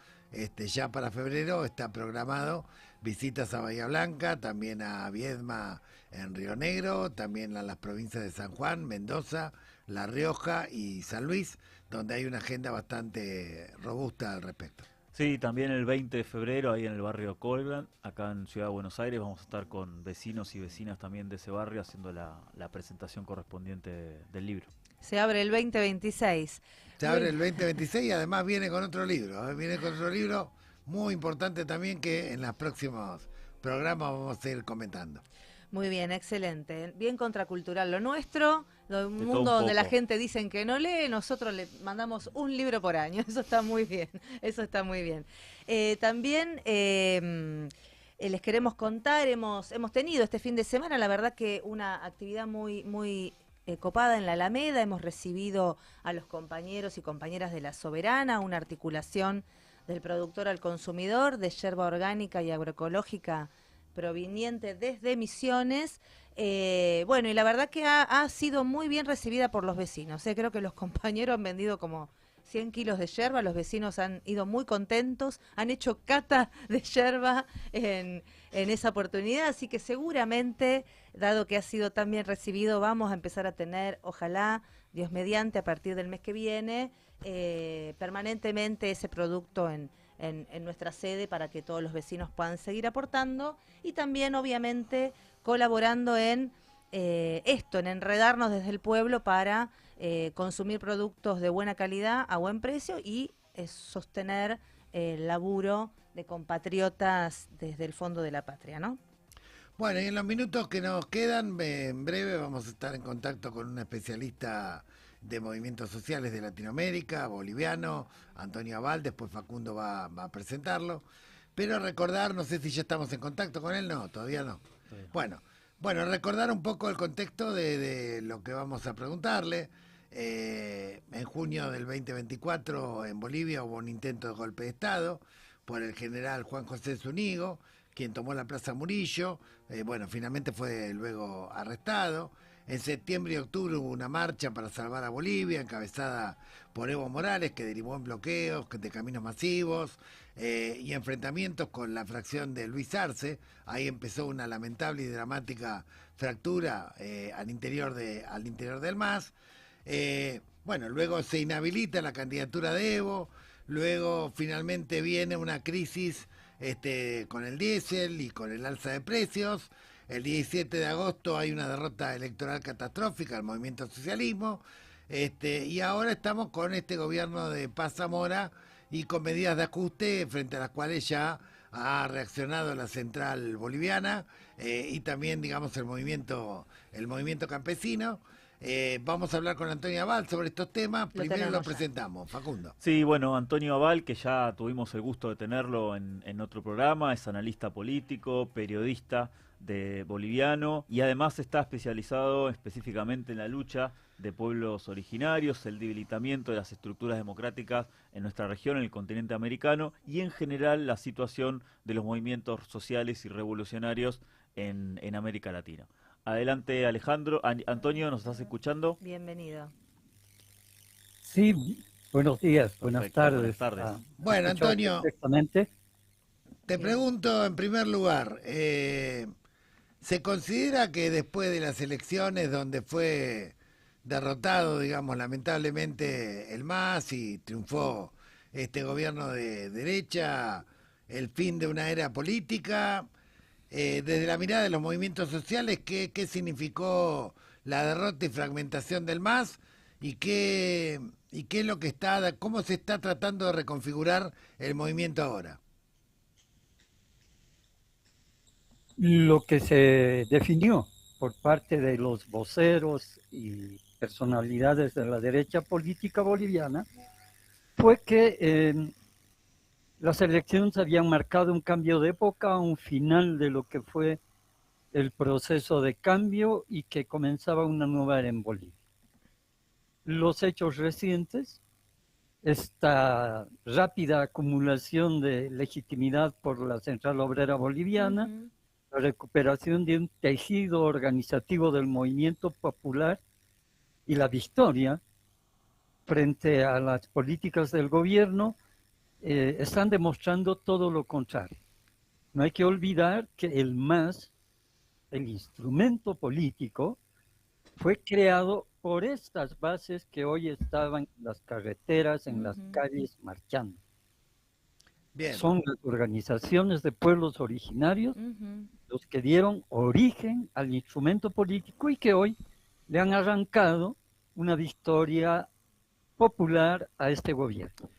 [SPEAKER 7] ya para febrero, está programado visitas a Bahía Blanca, también a Viedma en Río Negro, también a las provincias de San Juan, Mendoza, La Rioja y San Luis, donde hay una agenda bastante robusta al respecto.
[SPEAKER 6] Sí, también el 20 de febrero, ahí en el barrio Colgan, acá en Ciudad de Buenos Aires, vamos a estar con vecinos y vecinas también de ese barrio haciendo la presentación correspondiente del libro.
[SPEAKER 5] Se abre el 2026.
[SPEAKER 7] Se abre el 2026 y además viene con otro libro. Viene con otro libro muy importante también que en los próximos programas vamos a ir comentando.
[SPEAKER 5] Muy bien, excelente. Bien contracultural lo nuestro, un mundo
[SPEAKER 6] un
[SPEAKER 5] donde la
[SPEAKER 6] poco.
[SPEAKER 5] gente dicen que no lee, nosotros le mandamos un libro por año. Eso está muy bien, eso está muy bien. También les queremos contar, hemos tenido este fin de semana, la verdad que una actividad muy copada en la Alameda. Hemos recibido a los compañeros y compañeras de La Soberana, una articulación del productor al consumidor de yerba orgánica y agroecológica proveniente desde Misiones. Bueno, y la verdad que ha sido muy bien recibida por los vecinos. Creo que los compañeros han vendido como 100 kilos de yerba, los vecinos han ido muy contentos, han hecho cata de yerba en esa oportunidad, así que seguramente, dado que ha sido tan bien recibido, vamos a empezar a tener, ojalá, Dios mediante, a partir del mes que viene, permanentemente ese producto en nuestra sede para que todos los vecinos puedan seguir aportando y también obviamente colaborando en en enredarnos desde el pueblo para consumir productos de buena calidad a buen precio y sostener el laburo de compatriotas desde el fondo de la patria, ¿no?
[SPEAKER 7] Bueno, y en los minutos que nos quedan, en breve vamos a estar en contacto con un especialista de movimientos sociales de Latinoamérica, boliviano, Antonio Abal, después Facundo va a presentarlo, pero recordar, no sé si ya estamos en contacto con él, no, todavía no. Bueno, recordar un poco el contexto de lo que vamos a preguntarle. En junio del 2024 en Bolivia hubo un intento de golpe de Estado por el general Juan José Zúñiga, quien tomó la Plaza Murillo. Finalmente fue luego arrestado. En septiembre y octubre hubo una marcha para salvar a Bolivia, encabezada por Evo Morales, que derivó en bloqueos de caminos masivos y enfrentamientos con la fracción de Luis Arce. Ahí empezó una lamentable y dramática fractura al interior del MAS. Luego se inhabilita la candidatura de Evo, luego finalmente viene una crisis con el diésel y con el alza de precios. El 17 de agosto hay una derrota electoral catastrófica al movimiento socialismo, y ahora estamos con este gobierno de Paz Zamora y con medidas de ajuste frente a las cuales ya ha reaccionado la central boliviana y también, digamos, el movimiento campesino. Vamos a hablar con Antonio Abal sobre estos temas. Primero lo presentamos, Facundo.
[SPEAKER 6] Sí, bueno, Antonio Abal, que ya tuvimos el gusto de tenerlo en otro programa, es analista político, periodista boliviano y además está especializado específicamente en la lucha de pueblos originarios, el debilitamiento de las estructuras democráticas en nuestra región, en el continente americano y en general la situación de los movimientos sociales y revolucionarios en América Latina. Adelante, Alejandro. Antonio, ¿nos estás escuchando?
[SPEAKER 5] Bienvenido.
[SPEAKER 13] Sí, buenos días, buenas tardes.
[SPEAKER 6] Buenas tardes.
[SPEAKER 7] Bueno, Antonio,
[SPEAKER 13] perfectamente.
[SPEAKER 7] Te pregunto en primer lugar, ¿se considera que después de las elecciones donde fue derrotado, digamos, lamentablemente el MAS y triunfó este gobierno de derecha, el fin de una era política? Desde la mirada de los movimientos sociales, ¿qué significó la derrota y fragmentación del MAS? ¿Y qué es lo que cómo se está tratando de reconfigurar el movimiento ahora?
[SPEAKER 13] Lo que se definió por parte de los voceros y personalidades de la derecha política boliviana fue que las elecciones habían marcado un cambio de época, un final de lo que fue el proceso de cambio y que comenzaba una nueva era en Bolivia. Los hechos recientes, esta rápida acumulación de legitimidad por la Central Obrera Boliviana, la recuperación de un tejido organizativo del movimiento popular y la victoria frente a las políticas del gobierno, están demostrando todo lo contrario. No hay que olvidar que el MAS, el instrumento político, fue creado por estas bases que hoy estaban en las carreteras, en las calles, marchando.
[SPEAKER 7] Bien.
[SPEAKER 13] Son las organizaciones de pueblos originarios los que dieron origen al instrumento político y que hoy le han arrancado una victoria popular a este gobierno.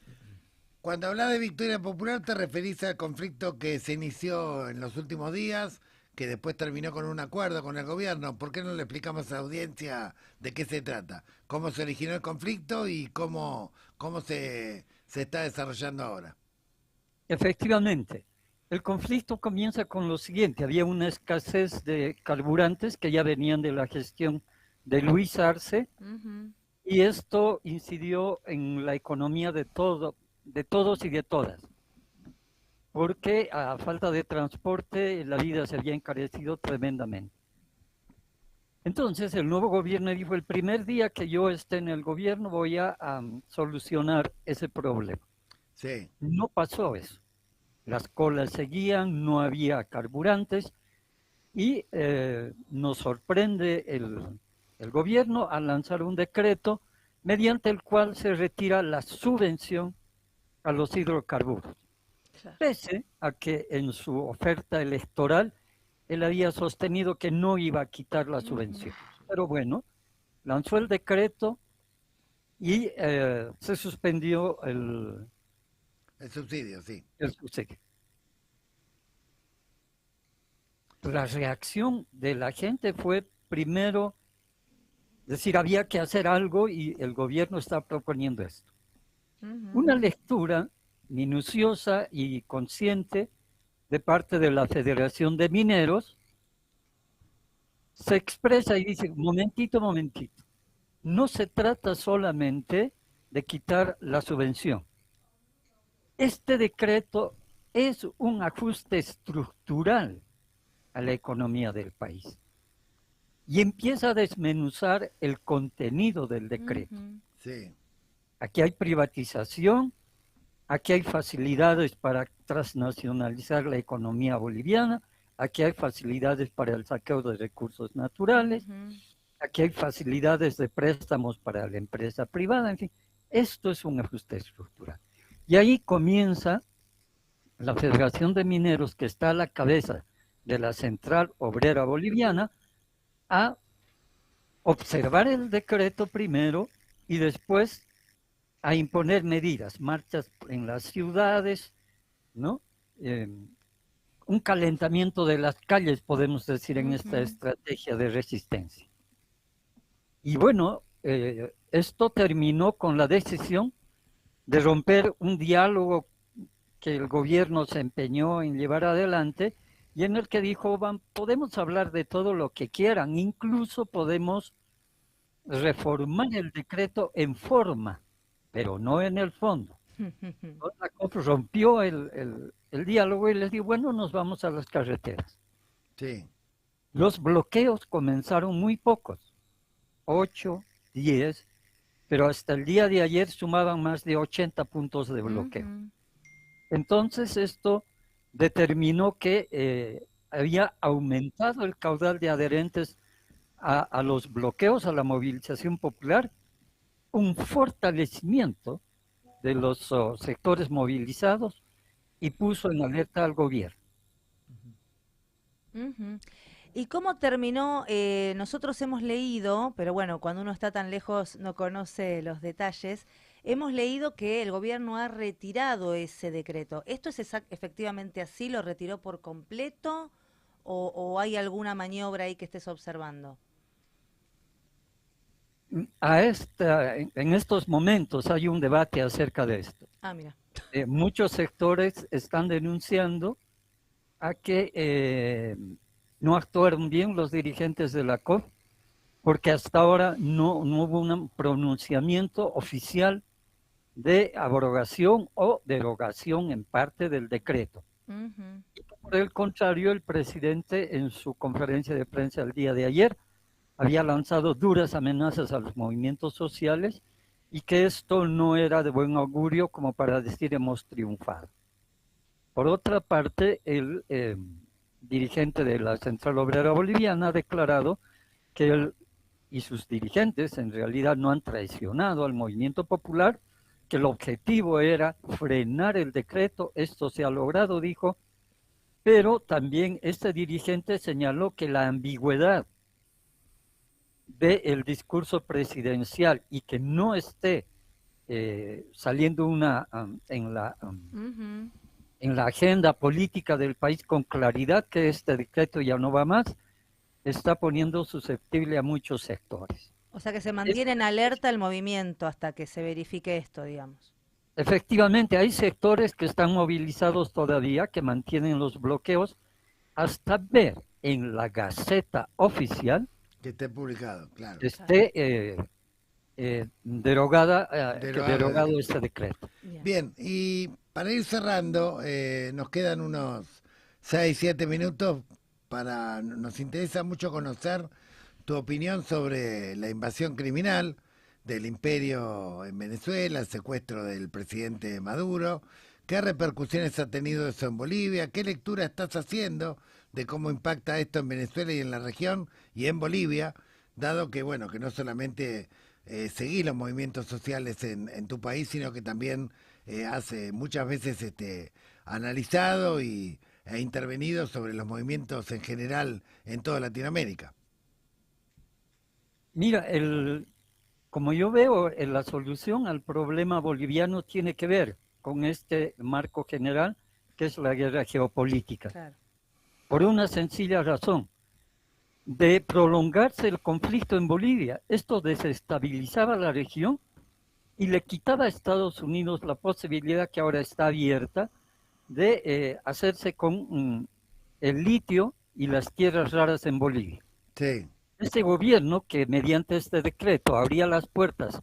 [SPEAKER 7] Cuando hablas de victoria popular, ¿te referís al conflicto que se inició en los últimos días, que después terminó con un acuerdo con el gobierno? ¿Por qué no le explicamos a la audiencia de qué se trata? ¿Cómo se originó el conflicto y cómo se está desarrollando ahora?
[SPEAKER 13] Efectivamente, el conflicto comienza con lo siguiente. Había una escasez de carburantes que ya venían de la gestión de Luis Arce, y esto incidió en la economía de todos y de todas, porque a falta de transporte la vida se había encarecido tremendamente. Entonces el nuevo gobierno dijo: el primer día que yo esté en el gobierno voy a solucionar ese problema.
[SPEAKER 7] Sí.
[SPEAKER 13] No pasó eso. Las colas seguían, no había carburantes, y nos sorprende el gobierno al lanzar un decreto mediante el cual se retira la subvención a los hidrocarburos. Claro. Pese a que en su oferta electoral él había sostenido que no iba a quitar la subvención. Pero bueno, lanzó el decreto y se suspendió el
[SPEAKER 7] subsidio, sí.
[SPEAKER 13] El subsidio. La reacción de la gente fue primero decir: había que hacer algo y el gobierno está proponiendo esto. Una lectura minuciosa y consciente de parte de la Federación de Mineros se expresa y dice: momentito, no se trata solamente de quitar la subvención. Este decreto es un ajuste estructural a la economía del país. Y empieza a desmenuzar el contenido del decreto.
[SPEAKER 7] Sí.
[SPEAKER 13] Aquí hay privatización, aquí hay facilidades para transnacionalizar la economía boliviana, aquí hay facilidades para el saqueo de recursos naturales, aquí hay facilidades de préstamos para la empresa privada, en fin, esto es un ajuste estructural. Y ahí comienza la Federación de Mineros, que está a la cabeza de la Central Obrera Boliviana, a observar el decreto primero y después a imponer medidas, marchas en las ciudades, ¿no? Un calentamiento de las calles, podemos decir, en esta estrategia de resistencia. Y bueno, esto terminó con la decisión de romper un diálogo que el gobierno se empeñó en llevar adelante y en el que dijo: podemos hablar de todo lo que quieran, incluso podemos reformar el decreto en forma, pero no en el fondo. La COP rompió el diálogo y les dijo: bueno, nos vamos a las carreteras.
[SPEAKER 7] Sí.
[SPEAKER 13] Los bloqueos comenzaron muy pocos, 8, 10, pero hasta el día de ayer sumaban más de 80 puntos de bloqueo. Entonces esto determinó que había aumentado el caudal de adherentes a los bloqueos, a la movilización popular, un fortalecimiento de los sectores movilizados y puso en alerta al gobierno.
[SPEAKER 5] ¿Y cómo terminó? Nosotros hemos leído, pero bueno, cuando uno está tan lejos no conoce los detalles, hemos leído que el gobierno ha retirado ese decreto. ¿Esto es efectivamente así? ¿Lo retiró por completo? ¿O hay alguna maniobra ahí que estés observando?
[SPEAKER 13] En estos momentos hay un debate acerca de esto.
[SPEAKER 5] Ah, mira.
[SPEAKER 13] Muchos sectores están denunciando a que no actuaron bien los dirigentes de la COP, porque hasta ahora no hubo un pronunciamiento oficial de abrogación o derogación en parte del decreto. Y por el contrario, el presidente en su conferencia de prensa el día de ayer había lanzado duras amenazas a los movimientos sociales y que esto no era de buen augurio como para decir hemos triunfado. Por otra parte, el dirigente de la Central Obrera Boliviana ha declarado que él y sus dirigentes en realidad no han traicionado al movimiento popular, que el objetivo era frenar el decreto. Esto se ha logrado, dijo, pero también este dirigente señaló que la ambigüedad del discurso presidencial y que no esté saliendo en la agenda política del país con claridad que este decreto ya no va más, está poniendo susceptible a muchos sectores.
[SPEAKER 5] O sea que se mantiene en alerta el movimiento hasta que se verifique esto, digamos.
[SPEAKER 13] Efectivamente, hay sectores que están movilizados todavía, que mantienen los bloqueos, hasta ver en la Gaceta Oficial
[SPEAKER 7] que esté publicado, claro.
[SPEAKER 13] Que esté derogado este decreto.
[SPEAKER 7] Bien, y para ir cerrando, nos quedan unos 6, 7 minutos. Nos interesa mucho conocer tu opinión sobre la invasión criminal del imperio en Venezuela, el secuestro del presidente Maduro. ¿Qué repercusiones ha tenido eso en Bolivia? ¿Qué lectura estás haciendo de cómo impacta esto en Venezuela y en la región y en Bolivia, dado que, bueno, que no solamente seguís los movimientos sociales en tu país, sino que también has muchas veces analizado e intervenido sobre los movimientos en general en toda Latinoamérica?
[SPEAKER 13] Mira, como yo veo, la solución al problema boliviano tiene que ver con este marco general, que es la guerra geopolítica. Claro. Por una sencilla razón: de prolongarse el conflicto en Bolivia, esto desestabilizaba la región y le quitaba a Estados Unidos la posibilidad, que ahora está abierta, de hacerse con el litio y las tierras raras en Bolivia.
[SPEAKER 7] Sí.
[SPEAKER 13] Este gobierno, que mediante este decreto abría las puertas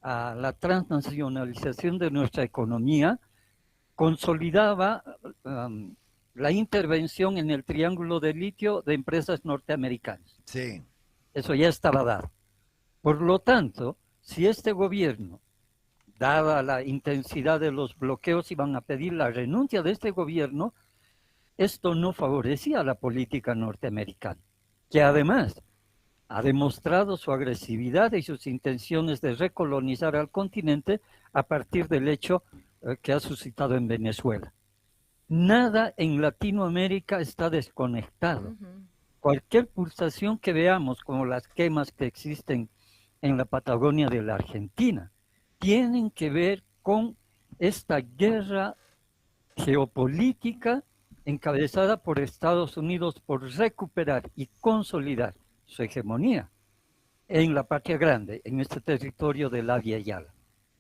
[SPEAKER 13] a la transnacionalización de nuestra economía, consolidaba la intervención en el triángulo de litio de empresas norteamericanas.
[SPEAKER 7] Sí.
[SPEAKER 13] Eso ya estaba dado. Por lo tanto, si este gobierno, dada la intensidad de los bloqueos, iban a pedir la renuncia de este gobierno, esto no favorecía a la política norteamericana, que además ha demostrado su agresividad y sus intenciones de recolonizar al continente a partir del hecho que ha suscitado en Venezuela. Nada en Latinoamérica está desconectado. Cualquier pulsación que veamos, como las quemas que existen en la Patagonia de la Argentina, tienen que ver con esta guerra geopolítica encabezada por Estados Unidos por recuperar y consolidar su hegemonía en la Patria Grande, en este territorio del Abya Yala.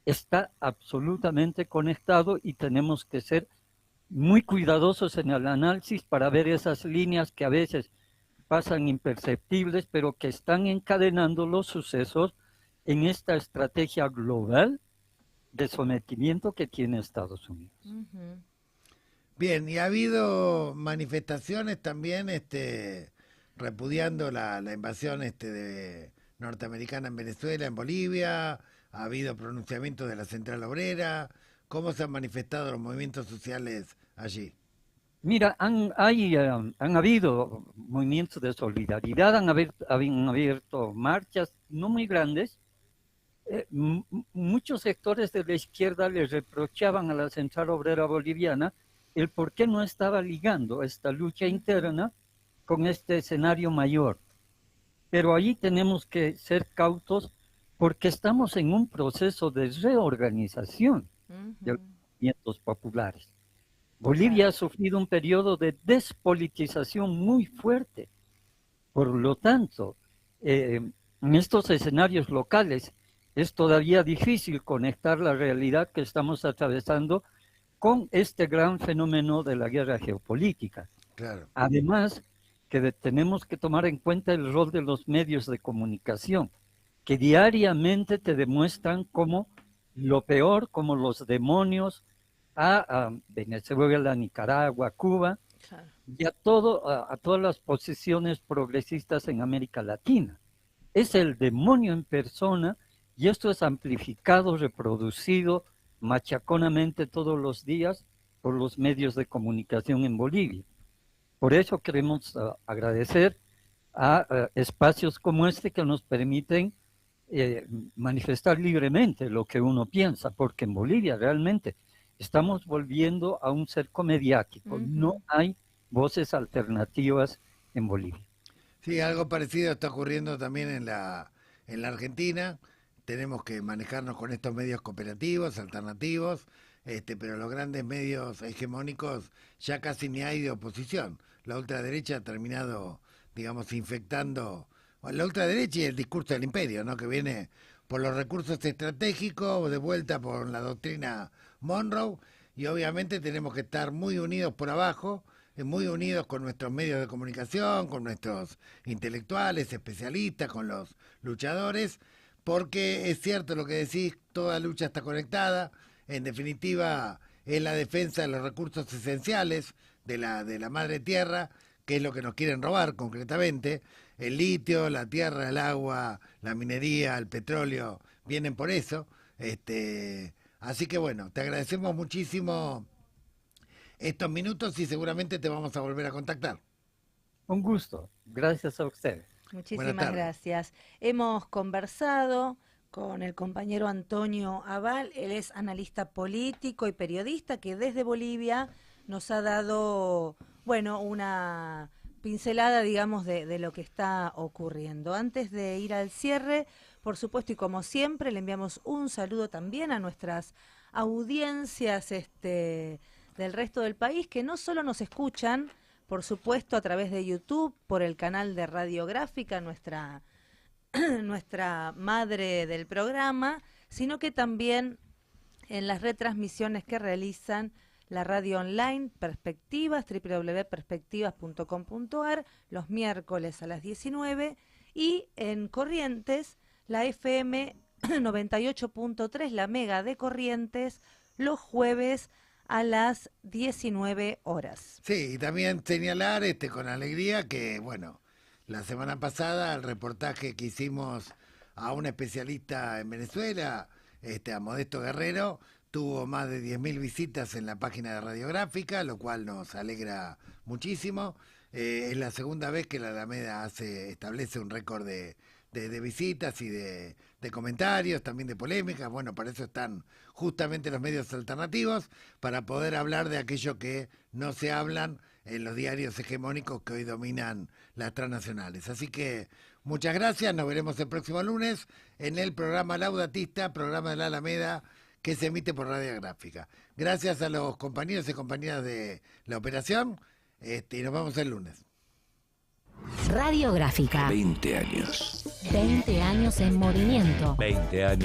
[SPEAKER 13] Está absolutamente conectado y tenemos que ser muy cuidadosos en el análisis para ver esas líneas que a veces pasan imperceptibles, pero que están encadenando los sucesos en esta estrategia global de sometimiento que tiene Estados Unidos.
[SPEAKER 7] Bien, y ha habido manifestaciones también repudiando la invasión norteamericana en Venezuela, en Bolivia. Ha habido pronunciamientos de la Central Obrera. ¿Cómo se han manifestado los movimientos sociales allí?
[SPEAKER 13] Mira, han habido movimientos de solidaridad, han abierto marchas no muy grandes. Muchos sectores de la izquierda le reprochaban a la Central Obrera Boliviana el por qué no estaba ligando esta lucha interna con este escenario mayor. Pero allí tenemos que ser cautos porque estamos en un proceso de reorganización de los movimientos populares. Bolivia ha sufrido un periodo de despolitización muy fuerte. Por lo tanto, en estos escenarios locales es todavía difícil conectar la realidad que estamos atravesando con este gran fenómeno de la guerra geopolítica.
[SPEAKER 7] Claro.
[SPEAKER 13] Además, que tenemos que tomar en cuenta el rol de los medios de comunicación, que diariamente te demuestran como lo peor, como los demonios a Venezuela, Nicaragua, Cuba, claro, y a todas las posiciones progresistas en América Latina. Es el demonio en persona Y esto es amplificado, reproducido machaconamente todos los días por los medios de comunicación en Bolivia. Por eso queremos agradecer a espacios como este que nos permiten manifestar libremente lo que uno piensa, porque en Bolivia realmente estamos volviendo a un cerco mediático. No hay voces alternativas en Bolivia.
[SPEAKER 7] Sí, algo parecido está ocurriendo también en la Argentina. Tenemos que manejarnos con estos medios cooperativos, alternativos, pero los grandes medios hegemónicos ya casi ni hay de oposición. La ultraderecha ha terminado, digamos, infectando la ultraderecha y el discurso del imperio, ¿no? Que viene por los recursos estratégicos, de vuelta por la doctrina Monroe, y obviamente tenemos que estar muy unidos por abajo, muy unidos con nuestros medios de comunicación, con nuestros intelectuales, especialistas, con los luchadores, porque es cierto lo que decís, toda lucha está conectada. En definitiva, es la defensa de los recursos esenciales de la madre tierra, que es lo que nos quieren robar concretamente. El litio, la tierra, el agua, la minería, el petróleo, vienen por eso. Así que bueno, te agradecemos muchísimo estos minutos y seguramente te vamos a volver a contactar.
[SPEAKER 13] Un gusto, gracias a ustedes.
[SPEAKER 5] Muchísimas gracias. Hemos conversado con el compañero Antonio Abal, él es analista político y periodista que desde Bolivia nos ha dado, bueno, una pincelada, digamos, de lo que está ocurriendo. Antes de ir al cierre, por supuesto, y como siempre, le enviamos un saludo también a nuestras audiencias del resto del país, que no solo nos escuchan, por supuesto, a través de YouTube, por el canal de Radiográfica, nuestra madre del programa, sino que también en las retransmisiones que realizan la radio online Perspectivas, www.perspectivas.com.ar, los miércoles a las 19, y en Corrientes, la FM 98.3, la Mega de Corrientes, los jueves a las 19 horas.
[SPEAKER 7] Sí, y también señalar con alegría que, bueno, la semana pasada el reportaje que hicimos a un especialista en Venezuela, a Modesto Guerrero, tuvo más de 10.000 visitas en la página de Radiográfica, lo cual nos alegra muchísimo. Es la segunda vez que la Alameda establece un récord de visitas y de comentarios, también de polémicas. Bueno, para eso están justamente los medios alternativos, para poder hablar de aquello que no se hablan en los diarios hegemónicos que hoy dominan las transnacionales. Así que muchas gracias, nos veremos el próximo lunes en el programa Laudatista, programa de la Alameda, que se emite por Radiográfica. Gracias a los compañeros y compañeras de la operación, y nos vemos el lunes.
[SPEAKER 2] Radiográfica.
[SPEAKER 4] 20 años.
[SPEAKER 9] 20 años en movimiento.
[SPEAKER 4] 20 años.